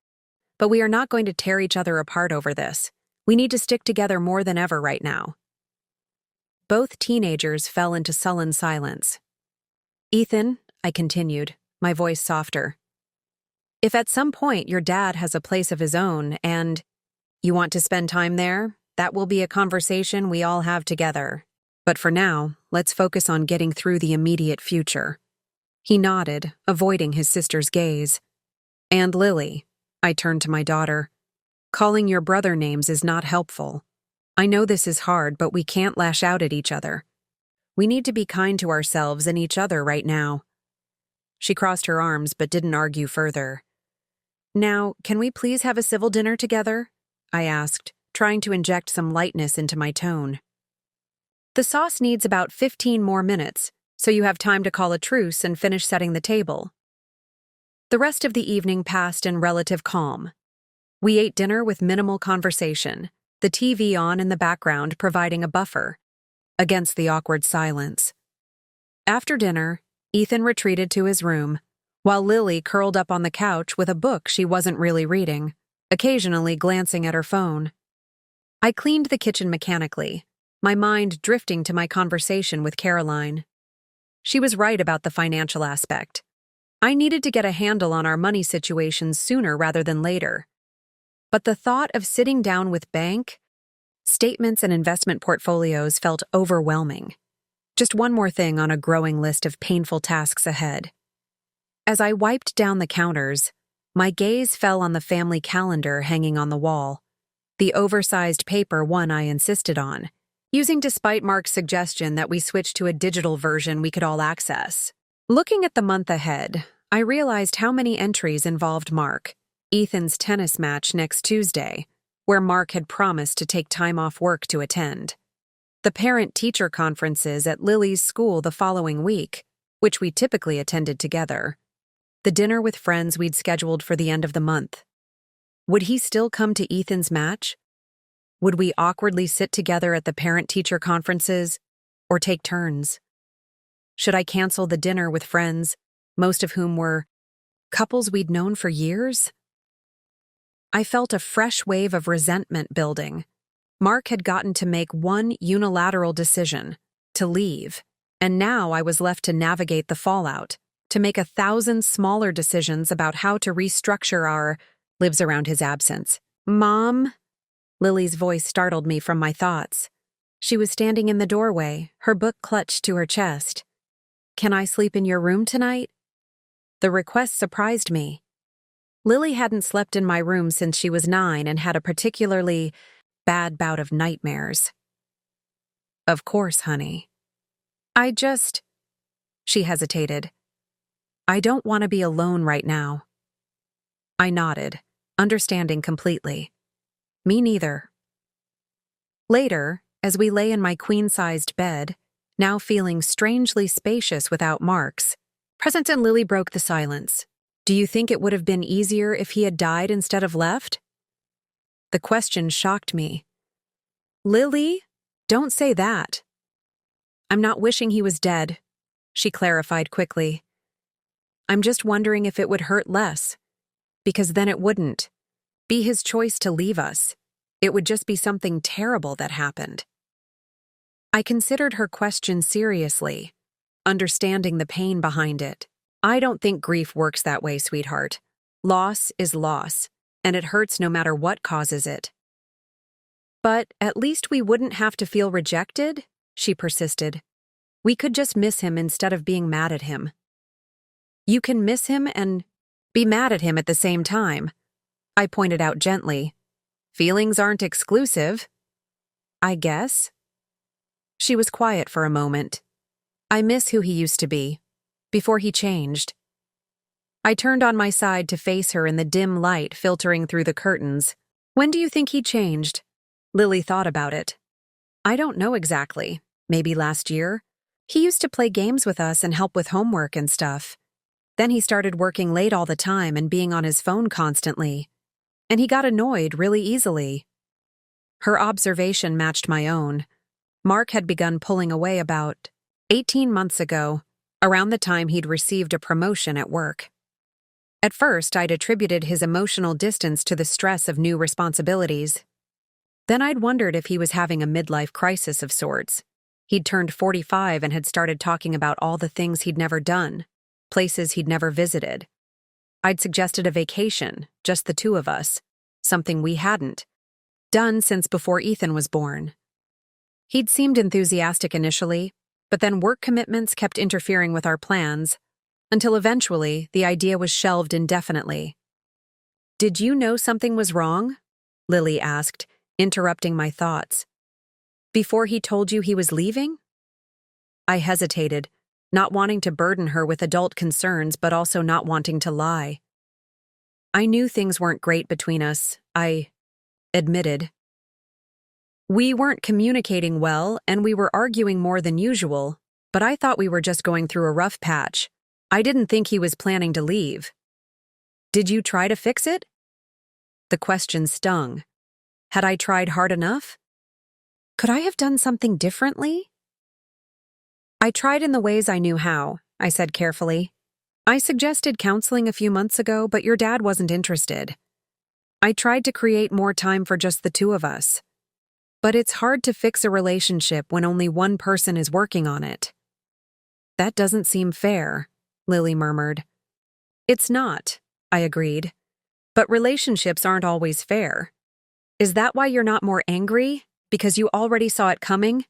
But we are not going to tear each other apart over this. We need to stick together more than ever right now." Both teenagers fell into sullen silence. "Ethan," I continued, my voice softer, "if at some point your dad has a place of his own and you want to spend time there, that will be a conversation we all have together. But for now, let's focus on getting through the immediate future." He nodded, avoiding his sister's gaze. "And Lily," I turned to my daughter, "calling your brother names is not helpful. I know this is hard, but we can't lash out at each other. We need to be kind to ourselves and each other right now." She crossed her arms but didn't argue further. "Now, can we please have a civil dinner together?" I asked, trying to inject some lightness into my tone. "The sauce needs about 15 more minutes, so you have time to call a truce and finish setting the table." The rest of the evening passed in relative calm. We ate dinner with minimal conversation, the TV on in the background providing a buffer against the awkward silence. After dinner, Ethan retreated to his room, while Lily curled up on the couch with a book she wasn't really reading, occasionally glancing at her phone. I cleaned the kitchen mechanically, my mind drifting to my conversation with Caroline. She was right about the financial aspect. I needed to get a handle on our money situation sooner rather than later. But the thought of sitting down with bank statements and investment portfolios felt overwhelming. Just one more thing on a growing list of painful tasks ahead. As I wiped down the counters, my gaze fell on the family calendar hanging on the wall, the oversized paper one I insisted on, using despite Mark's suggestion that we switch to a digital version we could all access. Looking at the month ahead, I realized how many entries involved Mark, Ethan's tennis match next Tuesday, where Mark had promised to take time off work to attend, the parent-teacher conferences at Lily's school the following week, which we typically attended together, the dinner with friends we'd scheduled for the end of the month. Would he still come to Ethan's match? Would we awkwardly sit together at the parent-teacher conferences, or take turns? Should I cancel the dinner with friends, most of whom were couples we'd known for years? I felt a fresh wave of resentment building. Mark had gotten to make one unilateral decision, to leave, and now I was left to navigate the fallout, to make 1,000 smaller decisions about how to restructure our lives around his absence. "Mom?" Lily's voice startled me from my thoughts. She was standing in the doorway, her book clutched to her chest. "Can I sleep in your room tonight?" The request surprised me. Lily hadn't slept in my room since she was 9 and had a particularly bad bout of nightmares. "Of course, honey." She hesitated. "I don't want to be alone right now." I nodded, understanding completely. Me neither. Later, as we lay in my queen-sized bed, now feeling strangely spacious without Mark's, Present and Lily broke the silence. "Do you think it would have been easier if he had died instead of left?" The question shocked me. "Lily, don't say that." "I'm not wishing he was dead," she clarified quickly. "I'm just wondering if it would hurt less. Because then it wouldn't. be his choice to leave us. It would just be something terrible that happened. I considered her question seriously, understanding the pain behind it. I don't think grief works that way, sweetheart. Loss is loss, and it hurts no matter what causes it. But at least we wouldn't have to feel rejected, she persisted. We could just miss him instead of being mad at him. You can miss him and be mad at him at the same time, I pointed out gently. Feelings aren't exclusive, I guess. She was quiet for a moment. I miss who he used to be, before he changed. I turned on my side to face her in the dim light filtering through the curtains. When do you think he changed? Lily thought about it. I don't know exactly. Maybe last year. He used to play games with us and help with homework and stuff. Then he started working late all the time and being on his phone constantly. And he got annoyed really easily. Her observation matched my own. Mark had begun pulling away about 18 months ago, around the time he'd received a promotion at work. At first, I'd attributed his emotional distance to the stress of new responsibilities. Then I'd wondered if he was having a midlife crisis of sorts. He'd turned 45 and had started talking about all the things he'd never done, places he'd never visited. I'd suggested a vacation, just the two of us, something we hadn't done since before Ethan was born. He'd seemed enthusiastic initially, but then work commitments kept interfering with our plans, until eventually the idea was shelved indefinitely. Did you know something was wrong? Lily asked, interrupting my thoughts. Before he told you he was leaving? I hesitated, not wanting to burden her with adult concerns but also not wanting to lie. I knew things weren't great between us, I admitted. We weren't communicating well and we were arguing more than usual, but I thought we were just going through a rough patch. I didn't think he was planning to leave. Did you try to fix it? The question stung. Had I tried hard enough? Could I have done something differently? I tried in the ways I knew how, I said carefully. I suggested counseling a few months ago, but your dad wasn't interested. I tried to create more time for just the two of us. But it's hard to fix a relationship when only one person is working on it. That doesn't seem fair, Lily murmured. It's not, I agreed. But relationships aren't always fair. Is that why you're not more angry? Because you already saw it coming?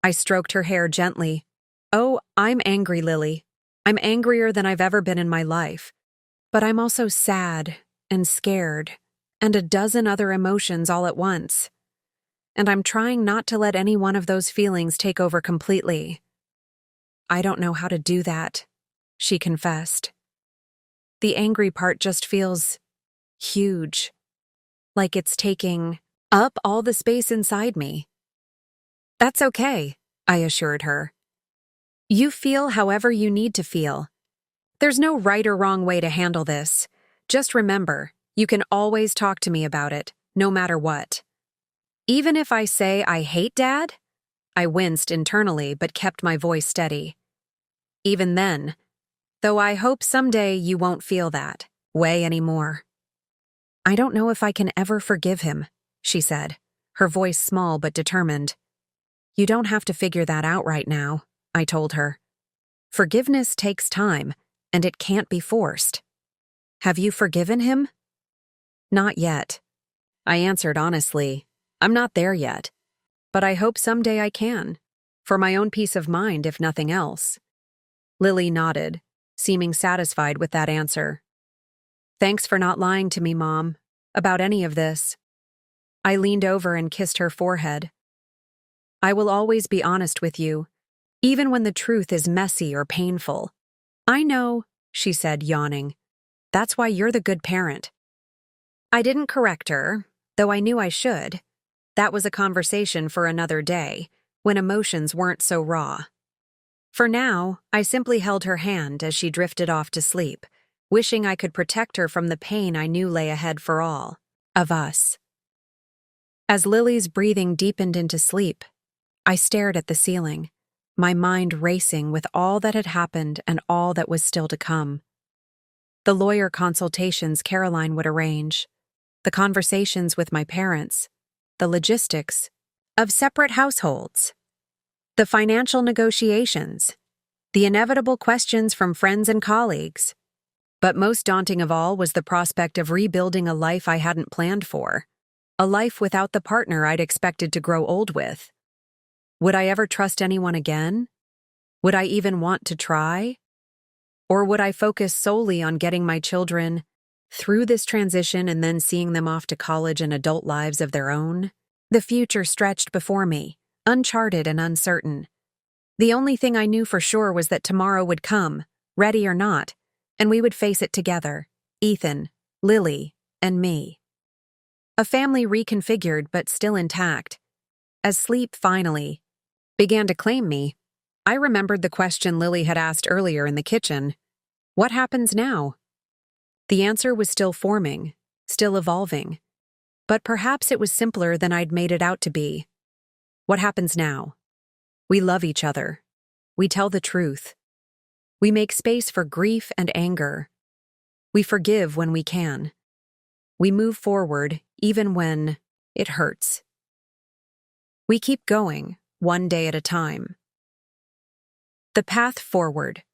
I stroked her hair gently. Oh, I'm angry, Lily. I'm angrier than I've ever been in my life. But I'm also sad and scared and a dozen other emotions all at once. And I'm trying not to let any one of those feelings take over completely. I don't know how to do that, she confessed. The angry part just feels huge, like it's taking up all the space inside me. That's okay, I assured her. You feel however you need to feel. There's no right or wrong way to handle this. Just remember, you can always talk to me about it, no matter what. Even if I say I hate Dad? I winced internally but kept my voice steady. Even then, though I hope someday you won't feel that way anymore. I don't know if I can ever forgive him, she said, her voice small but determined. You don't have to figure that out right now, I told her. Forgiveness takes time, and it can't be forced. Have you forgiven him? Not yet. I answered honestly. I'm not there yet, but I hope someday I can, for my own peace of mind if nothing else. Lily nodded, seeming satisfied with that answer. Thanks for not lying to me, Mom, about any of this. I leaned over and kissed her forehead. I will always be honest with you, even when the truth is messy or painful. I know, she said, yawning. That's why you're the good parent. I didn't correct her, though I knew I should. That was a conversation for another day, when emotions weren't so raw. For now, I simply held her hand as she drifted off to sleep, wishing I could protect her from the pain I knew lay ahead for all of us. As Lily's breathing deepened into sleep, I stared at the ceiling, my mind racing with all that had happened and all that was still to come. The lawyer consultations Caroline would arrange, the conversations with my parents, the logistics of separate households, the financial negotiations, the inevitable questions from friends and colleagues. But most daunting of all was the prospect of rebuilding a life I hadn't planned for, a life without the partner I'd expected to grow old with. Would I ever trust anyone again? Would I even want to try? Or would I focus solely on getting my children through this transition and then seeing them off to college and adult lives of their own? The future stretched before me, uncharted and uncertain. The only thing I knew for sure was that tomorrow would come, ready or not, and we would face it together, Ethan, Lily, and me. A family reconfigured but still intact. As sleep finally began to claim me, I remembered the question Lily had asked earlier in the kitchen. What happens now? The answer was still forming, still evolving. But perhaps it was simpler than I'd made it out to be. What happens now? We love each other. We tell the truth. We make space for grief and anger. We forgive when we can. We move forward even when it hurts. We keep going, one day at a time. The path forward.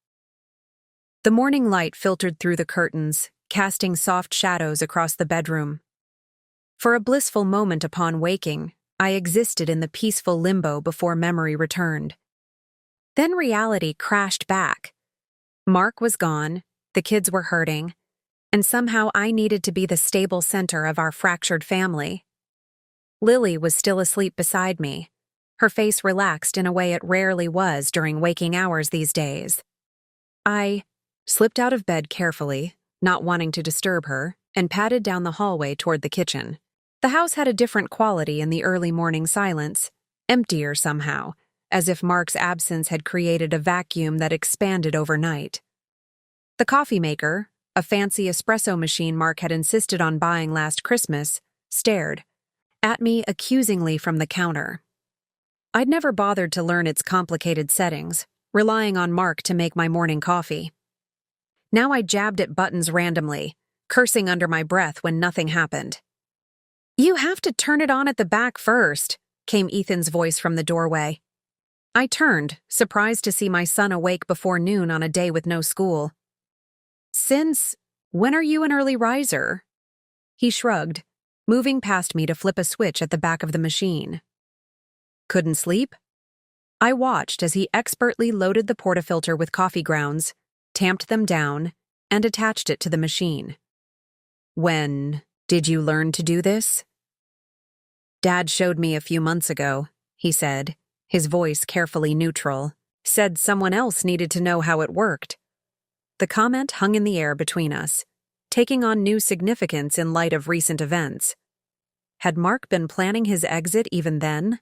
The morning light filtered through the curtains, casting soft shadows across the bedroom. For a blissful moment upon waking, I existed in the peaceful limbo before memory returned. Then reality crashed back. Mark was gone, the kids were hurting, and somehow I needed to be the stable center of our fractured family. Lily was still asleep beside me, her face relaxed in a way it rarely was during waking hours these days. I slipped out of bed carefully, not wanting to disturb her, and padded down the hallway toward the kitchen. The house had a different quality in the early morning silence, emptier somehow, as if Mark's absence had created a vacuum that expanded overnight. The coffee maker, a fancy espresso machine Mark had insisted on buying last Christmas, stared at me accusingly from the counter. I'd never bothered to learn its complicated settings, relying on Mark to make my morning coffee. Now I jabbed at buttons randomly, cursing under my breath when nothing happened. "You have to turn it on at the back first," came Ethan's voice from the doorway. I turned, surprised to see my son awake before noon on a day with no school. "Since when are you an early riser?" He shrugged, moving past me to flip a switch at the back of the machine. "Couldn't sleep?" I watched as he expertly loaded the portafilter with coffee grounds, tamped them down, and attached it to the machine. "When did you learn to do this?" "Dad showed me a few months ago," he said, his voice carefully neutral. "Said someone else needed to know how it worked." The comment hung in the air between us, taking on new significance in light of recent events. Had Mark been planning his exit even then?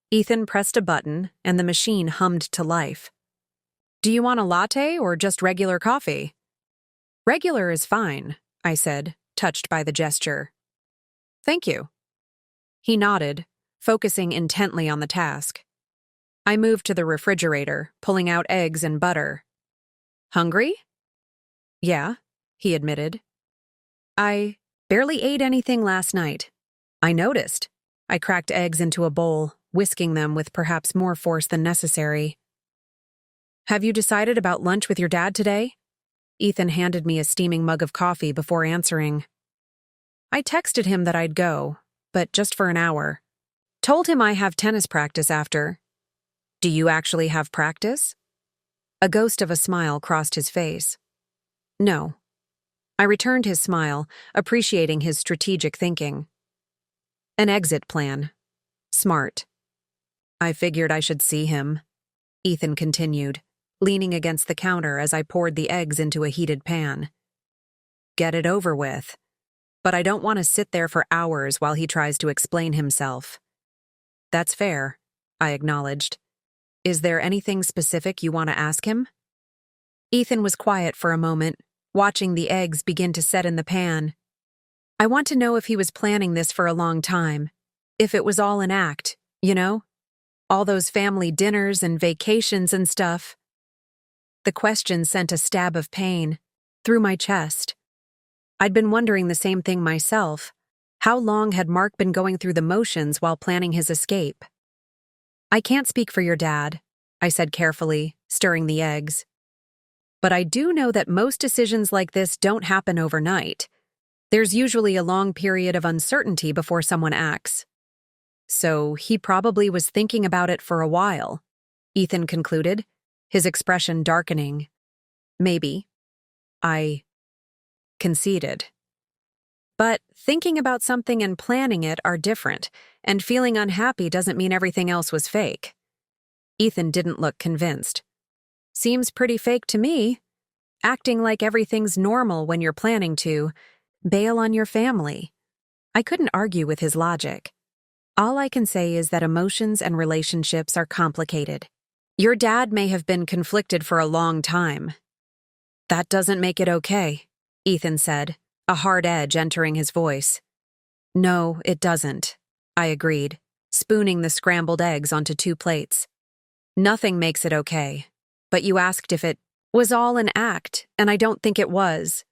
Ethan pressed a button, and the machine hummed to life. "Do you want a latte or just regular coffee?" "Regular is fine," I said, touched by the gesture. "Thank you." He nodded, focusing intently on the task. I moved to the refrigerator, pulling out eggs and butter. "Hungry?" "Yeah," he admitted. "I barely ate anything last night." I noticed. I cracked eggs into a bowl, whisking them with perhaps more force than necessary. "Have you decided about lunch with your dad today?" Ethan handed me a steaming mug of coffee before answering. I texted him that I'd go, but just for an hour. Told him I have tennis practice after. "Do you actually have practice?" A ghost of a smile crossed his face. "No." I returned his smile, appreciating his strategic thinking. "An exit plan. Smart." "I figured I should see him," Ethan continued, leaning against the counter as I poured the eggs into a heated pan. "Get it over with. But I don't want to sit there for hours while he tries to explain himself." "That's fair," I acknowledged. "Is there anything specific you want to ask him?" Ethan was quiet for a moment, watching the eggs begin to set in the pan. "I want to know if he was planning this for a long time. If it was all an act, you know? All those family dinners and vacations and stuff." The question sent a stab of pain through my chest. I'd been wondering the same thing myself, How long had Mark been going through the motions while planning his escape? I can't speak for your dad, I said carefully, stirring the eggs. But I do know that most decisions like this don't happen overnight. There's usually a long period of uncertainty before someone acts. So he probably was thinking about it for a while, Ethan concluded, his expression darkening. Maybe. I conceded. But thinking about something and planning it are different, and feeling unhappy doesn't mean everything else was fake. Ethan didn't look convinced. Seems pretty fake to me. Acting like everything's normal when you're planning to bail on your family. I couldn't argue with his logic. All I can say is that emotions and relationships are complicated. Your dad may have been conflicted for a long time. That doesn't make it okay, Ethan said, a hard edge entering his voice. No, it doesn't, I agreed, spooning the scrambled eggs onto 2 plates. Nothing makes it okay, but you asked if it was all an act, and I don't think it was.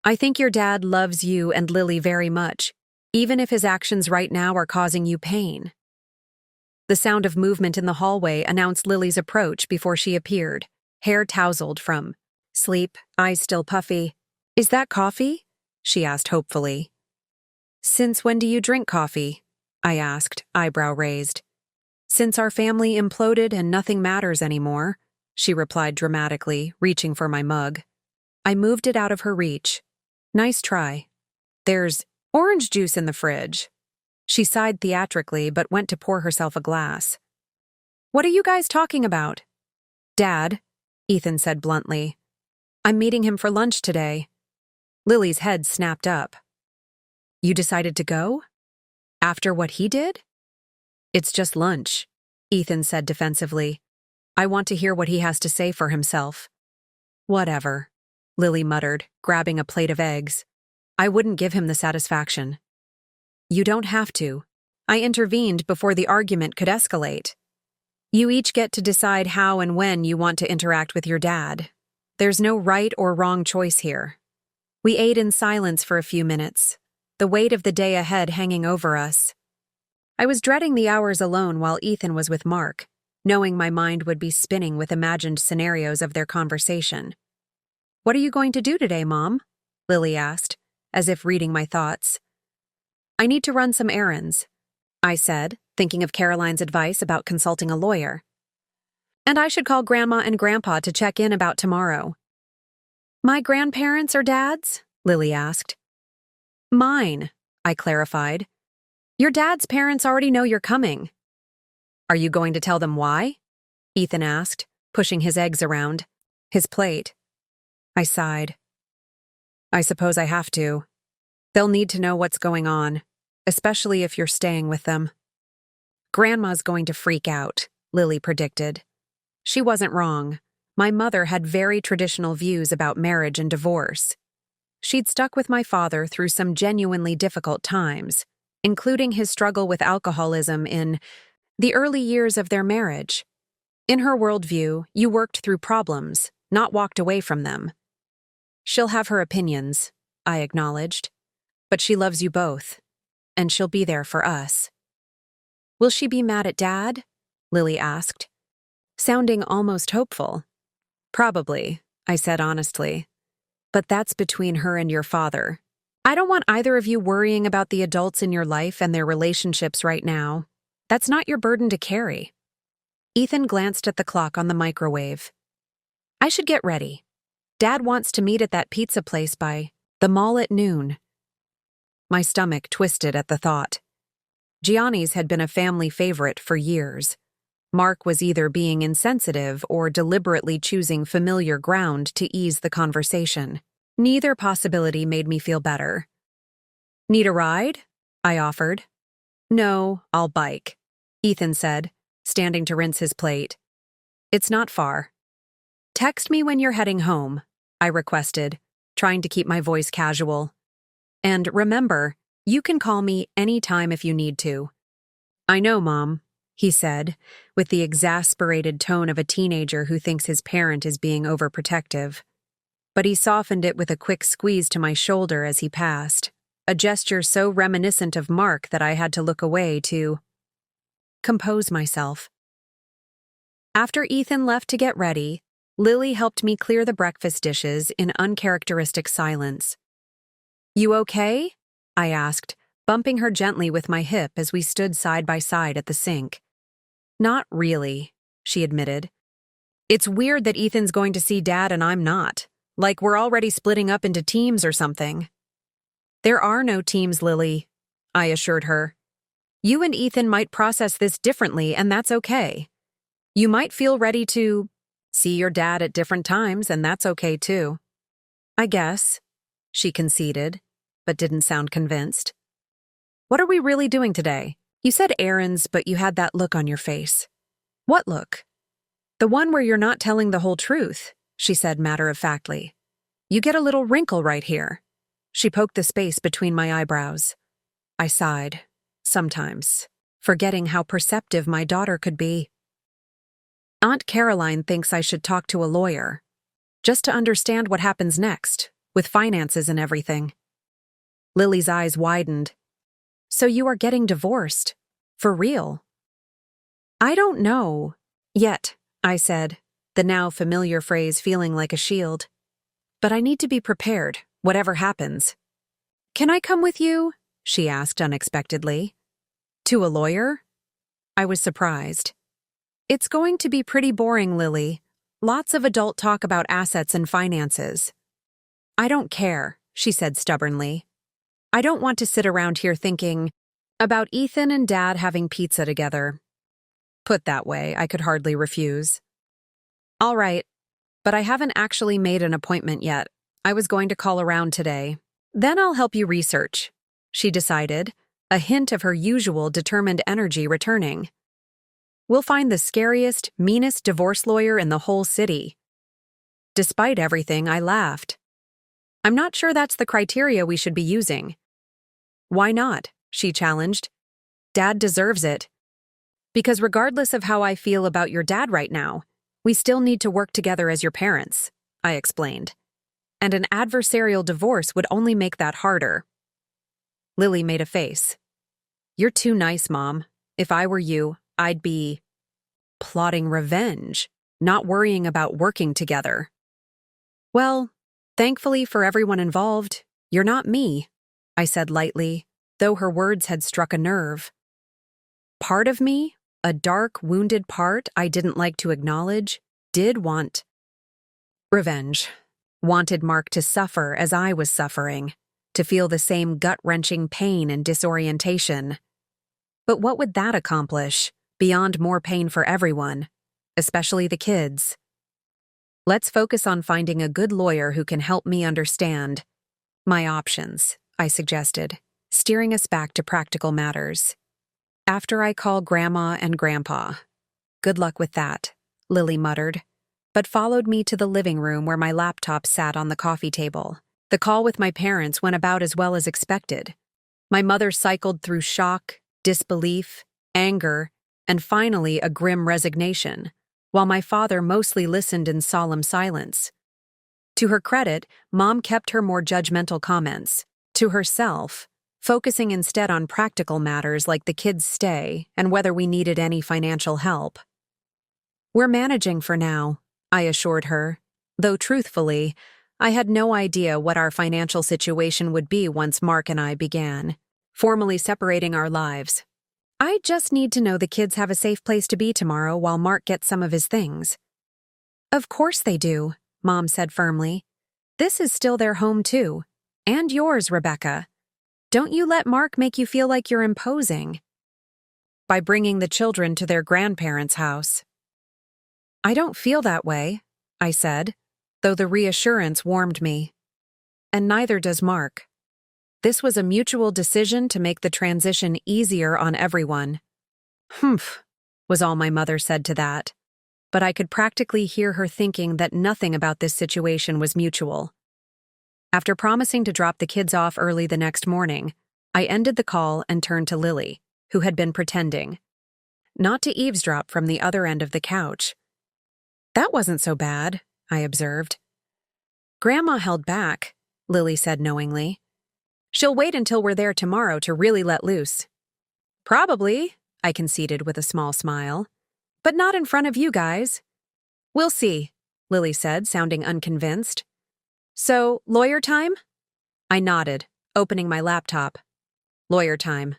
I think your dad loves you and Lily very much, even if his actions right now are causing you pain. The sound of movement in the hallway announced Lily's approach before she appeared, hair tousled from sleep, eyes still puffy. Is that coffee? She asked hopefully. Since when do you drink coffee? I asked, eyebrow raised. Since our family imploded and nothing matters anymore, she replied dramatically, reaching for my mug. I moved it out of her reach. Nice try. There's orange juice in the fridge. She sighed theatrically but went to pour herself a glass. What are you guys talking about? Dad, Ethan said bluntly. I'm meeting him for lunch today. Lily's head snapped up. You decided to go? After what he did? It's just lunch, Ethan said defensively. I want to hear what he has to say for himself. Whatever, Lily muttered, grabbing a plate of eggs. I wouldn't give him the satisfaction. You don't have to. I intervened before the argument could escalate. You each get to decide how and when you want to interact with your dad. There's no right or wrong choice here. We ate in silence for a few minutes, the weight of the day ahead hanging over us. I was dreading the hours alone while Ethan was with Mark, knowing my mind would be spinning with imagined scenarios of their conversation. What are you going to do today, Mom? Lily asked, as if reading my thoughts. I need to run some errands, I said, thinking of Caroline's advice about consulting a lawyer. And I should call Grandma and Grandpa to check in about tomorrow. My grandparents or Dad's? Lily asked. Mine, I clarified. Your dad's parents already know you're coming. Are you going to tell them why? Ethan asked, pushing his eggs around his plate. I sighed. I suppose I have to. They'll need to know what's going on, especially if you're staying with them. Grandma's going to freak out, Lily predicted. She wasn't wrong. My mother had very traditional views about marriage and divorce. She'd stuck with my father through some genuinely difficult times, including his struggle with alcoholism in the early years of their marriage. In her worldview, you worked through problems, not walked away from them. She'll have her opinions, I acknowledged, but she loves you both, and she'll be there for us. Will she be mad at Dad? Lily asked, sounding almost hopeful. Probably, I said honestly, but that's between her and your father. I don't want either of you worrying about the adults in your life and their relationships right now. That's not your burden to carry. Ethan glanced at the clock on the microwave. I should get ready. Dad wants to meet at that pizza place by the mall at noon. My stomach twisted at the thought. Gianni's had been a family favorite for years. Mark was either being insensitive or deliberately choosing familiar ground to ease the conversation. Neither possibility made me feel better. Need a ride? I offered. No, I'll bike, Ethan said, standing to rinse his plate. It's not far. Text me when you're heading home, I requested, trying to keep my voice casual. And remember, you can call me anytime if you need to. I know, Mom, he said, with the exasperated tone of a teenager who thinks his parent is being overprotective. But he softened it with a quick squeeze to my shoulder as he passed. a gesture so reminiscent of Mark that I had to look away to compose myself. After Ethan left to get ready, Lily helped me clear the breakfast dishes in uncharacteristic silence. "You okay?" I asked, bumping her gently with my hip as we stood side by side at the sink. "Not really," she admitted. "It's weird that Ethan's going to see Dad and I'm not. Like we're already splitting up into teams or something." "There are no teams, Lily," I assured her. "You and Ethan might process this differently, and that's okay. You might feel ready to see your dad at different times, and that's okay too." "I guess," she conceded, but didn't sound convinced. "What are we really doing today? You said errands, but you had that look on your face." "What look?" "The one where you're not telling the whole truth," she said matter-of-factly. "You get a little wrinkle right here." She poked the space between my eyebrows. I sighed, sometimes, forgetting how perceptive my daughter could be. "Aunt Caroline thinks I should talk to a lawyer, just to understand what happens next, with finances and everything." Lily's eyes widened. "So you are getting divorced? For real?" "I don't know. Yet," I said, the now familiar phrase feeling like a shield. "But I need to be prepared, whatever happens." "Can I come with you?" she asked unexpectedly. "To a lawyer?" I was surprised. "It's going to be pretty boring, Lily. Lots of adult talk about assets and finances." "I don't care," she said stubbornly. "I don't want to sit around here thinking about Ethan and Dad having pizza together." Put that way, I could hardly refuse. "All right, but I haven't actually made an appointment yet. I was going to call around today. Then I'll help you research," she decided, a hint of her usual determined energy returning. "We'll find the scariest, meanest divorce lawyer in the whole city." Despite everything, I laughed. "I'm not sure that's the criteria we should be using." "Why not?" she challenged. "Dad deserves it." "Because regardless of how I feel about your dad right now, we still need to work together as your parents," I explained. "And an adversarial divorce would only make that harder." Lily made a face. "You're too nice, Mom. If I were you, I'd be plotting revenge, not worrying about working together." "Well, thankfully for everyone involved, you're not me," I said lightly, though her words had struck a nerve. Part of me, a dark, wounded part I didn't like to acknowledge, did want revenge. Wanted Mark to suffer as I was suffering, to feel the same gut-wrenching pain and disorientation. But what would that accomplish, beyond more pain for everyone, especially the kids? "Let's focus on finding a good lawyer who can help me understand my options," I suggested, steering us back to practical matters. "After I call Grandma and Grandpa." "Good luck with that," Lily muttered, but followed me to the living room where my laptop sat on the coffee table. The call with my parents went about as well as expected. My mother cycled through shock, disbelief, anger, and finally a grim resignation, while my father mostly listened in solemn silence. To her credit, Mom kept her more judgmental comments to herself, focusing instead on practical matters like the kids' stay and whether we needed any financial help. "We're managing for now," I assured her, though truthfully, I had no idea what our financial situation would be once Mark and I began formally separating our lives. "I just need to know the kids have a safe place to be tomorrow while Mark gets some of his things." "Of course they do," Mom said firmly. "This is still their home too. And yours, Rebecca. Don't you let Mark make you feel like you're imposing by bringing the children to their grandparents' house." "I don't feel that way," I said, though the reassurance warmed me. "And neither does Mark. This was a mutual decision to make the transition easier on everyone." "Humph," was all my mother said to that, but I could practically hear her thinking that nothing about this situation was mutual. After promising to drop the kids off early the next morning, I ended the call and turned to Lily, who had been pretending not to eavesdrop from the other end of the couch. "That wasn't so bad," I observed. "Grandma held back," Lily said knowingly. She'll wait until we're there tomorrow to really let loose. Probably, I conceded with a small smile. But not in front of you guys. We'll see, Lily said, sounding unconvinced. So, lawyer time? I nodded, opening my laptop. Lawyer time.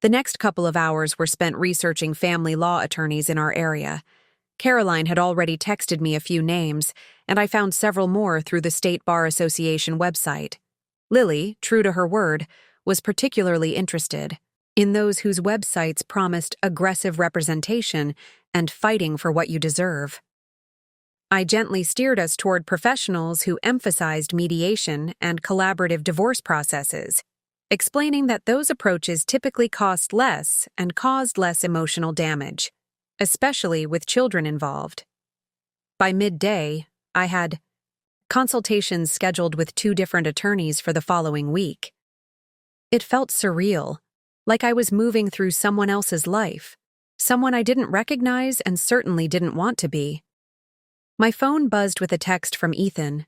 The next couple of hours were spent researching family law attorneys in our area. Caroline had already texted me a few names, and I found several more through the State Bar Association website. Lily, true to her word, was particularly interested in those whose websites promised aggressive representation and fighting for what you deserve. I gently steered us toward professionals who emphasized mediation and collaborative divorce processes, explaining that those approaches typically cost less and caused less emotional damage, especially with children involved. By midday, I had consultations scheduled with 2 different attorneys for the following week. It felt surreal, like I was moving through someone else's life, someone I didn't recognize and certainly didn't want to be. My phone buzzed with a text from Ethan.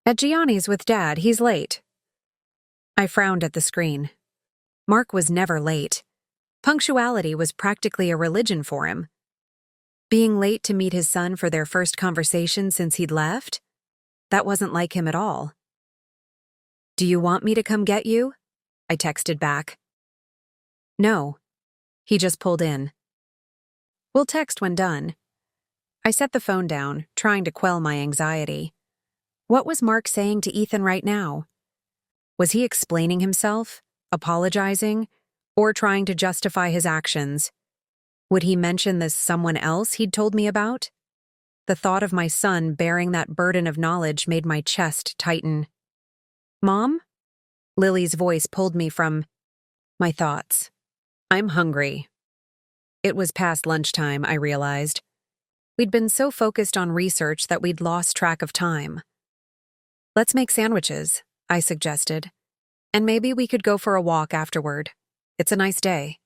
At Gianni's with Dad, he's late. I frowned at the screen. Mark was never late. Punctuality was practically a religion for him. Being late to meet his son for their first conversation since he'd left? That wasn't like him at all. Do you want me to come get you? I texted back. No. He just pulled in. We'll text when done. I set the phone down, trying to quell my anxiety. What was Mark saying to Ethan right now? Was he explaining himself, apologizing, or trying to justify his actions? Would he mention this someone else he'd told me about? The thought of my son bearing that burden of knowledge made my chest tighten. Mom? Lily's voice pulled me from my thoughts. I'm hungry. It was past lunchtime, I realized. We'd been so focused on research that we'd lost track of time. Let's make sandwiches, I suggested. And maybe we could go for a walk afterward. It's a nice day.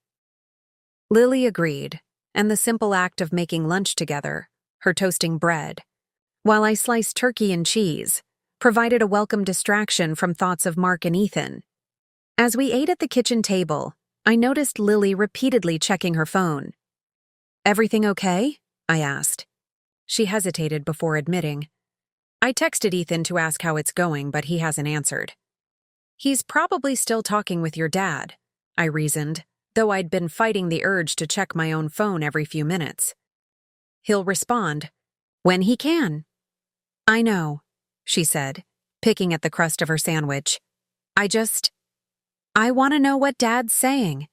Lily agreed, and the simple act of making lunch together, her toasting bread, while I sliced turkey and cheese, provided a welcome distraction from thoughts of Mark and Ethan. As we ate at the kitchen table, I noticed Lily repeatedly checking her phone. Everything okay? I asked. She hesitated before admitting. I texted Ethan to ask how it's going, but he hasn't answered. He's probably still talking with your dad, I reasoned, though I'd been fighting the urge to check my own phone every few minutes. He'll respond, when he can. I know, she said, picking at the crust of her sandwich. I want to know what Dad's saying,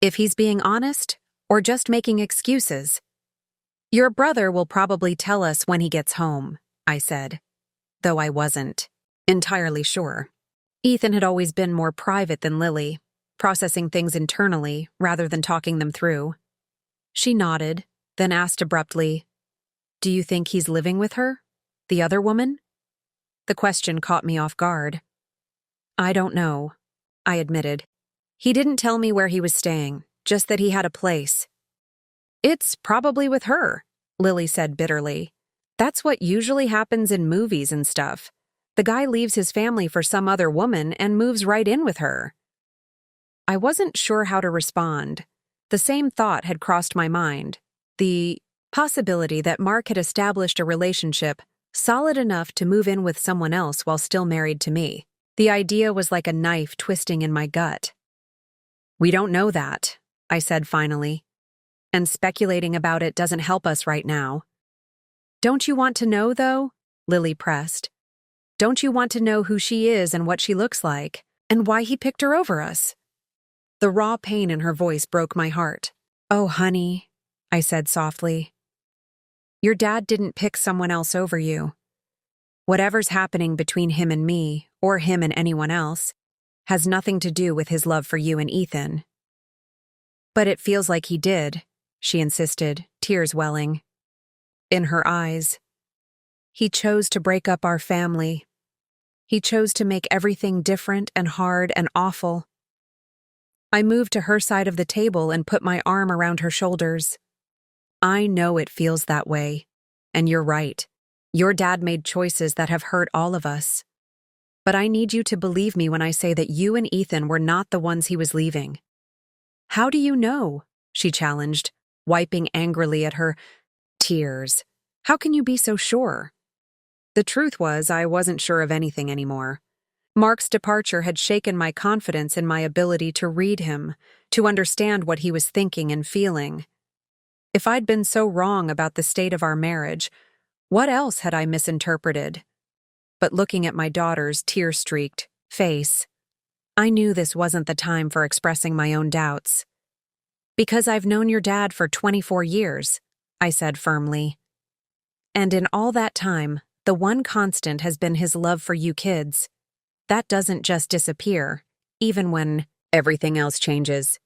if he's being honest or just making excuses. Your brother will probably tell us when he gets home, I said, though I wasn't entirely sure. Ethan had always been more private than Lily, processing things internally rather than talking them through. She nodded, then asked abruptly, Do you think he's living with her? The other woman? The question caught me off guard. I don't know, I admitted. He didn't tell me where he was staying, just that he had a place. It's probably with her, Lily said bitterly. That's what usually happens in movies and stuff. The guy leaves his family for some other woman and moves right in with her. I wasn't sure how to respond. The same thought had crossed my mind. The possibility that Mark had established a relationship solid enough to move in with someone else while still married to me. The idea was like a knife twisting in my gut. We don't know that, I said finally. And speculating about it doesn't help us right now. Don't you want to know, though? Lily pressed. Don't you want to know who she is and what she looks like, and why he picked her over us? The raw pain in her voice broke my heart. Oh, honey, I said softly. Your dad didn't pick someone else over you. Whatever's happening between him and me, or him and anyone else, has nothing to do with his love for you and Ethan. But it feels like he did, she insisted, tears welling. In her eyes. He chose to break up our family. He chose to make everything different and hard and awful. I moved to her side of the table and put my arm around her shoulders. I know it feels that way, and you're right. Your dad made choices that have hurt all of us. But I need you to believe me when I say that you and Ethan were not the ones he was leaving." "How do you know?" she challenged, wiping angrily at her tears. "How can you be so sure?" The truth was, I wasn't sure of anything anymore. Mark's departure had shaken my confidence in my ability to read him, to understand what he was thinking and feeling. If I'd been so wrong about the state of our marriage, what else had I misinterpreted? But looking at my daughter's tear-streaked face, I knew this wasn't the time for expressing my own doubts. "Because I've known your dad for 24 years, I said firmly. "And in all that time, the one constant has been his love for you kids. That doesn't just disappear, even when everything else changes."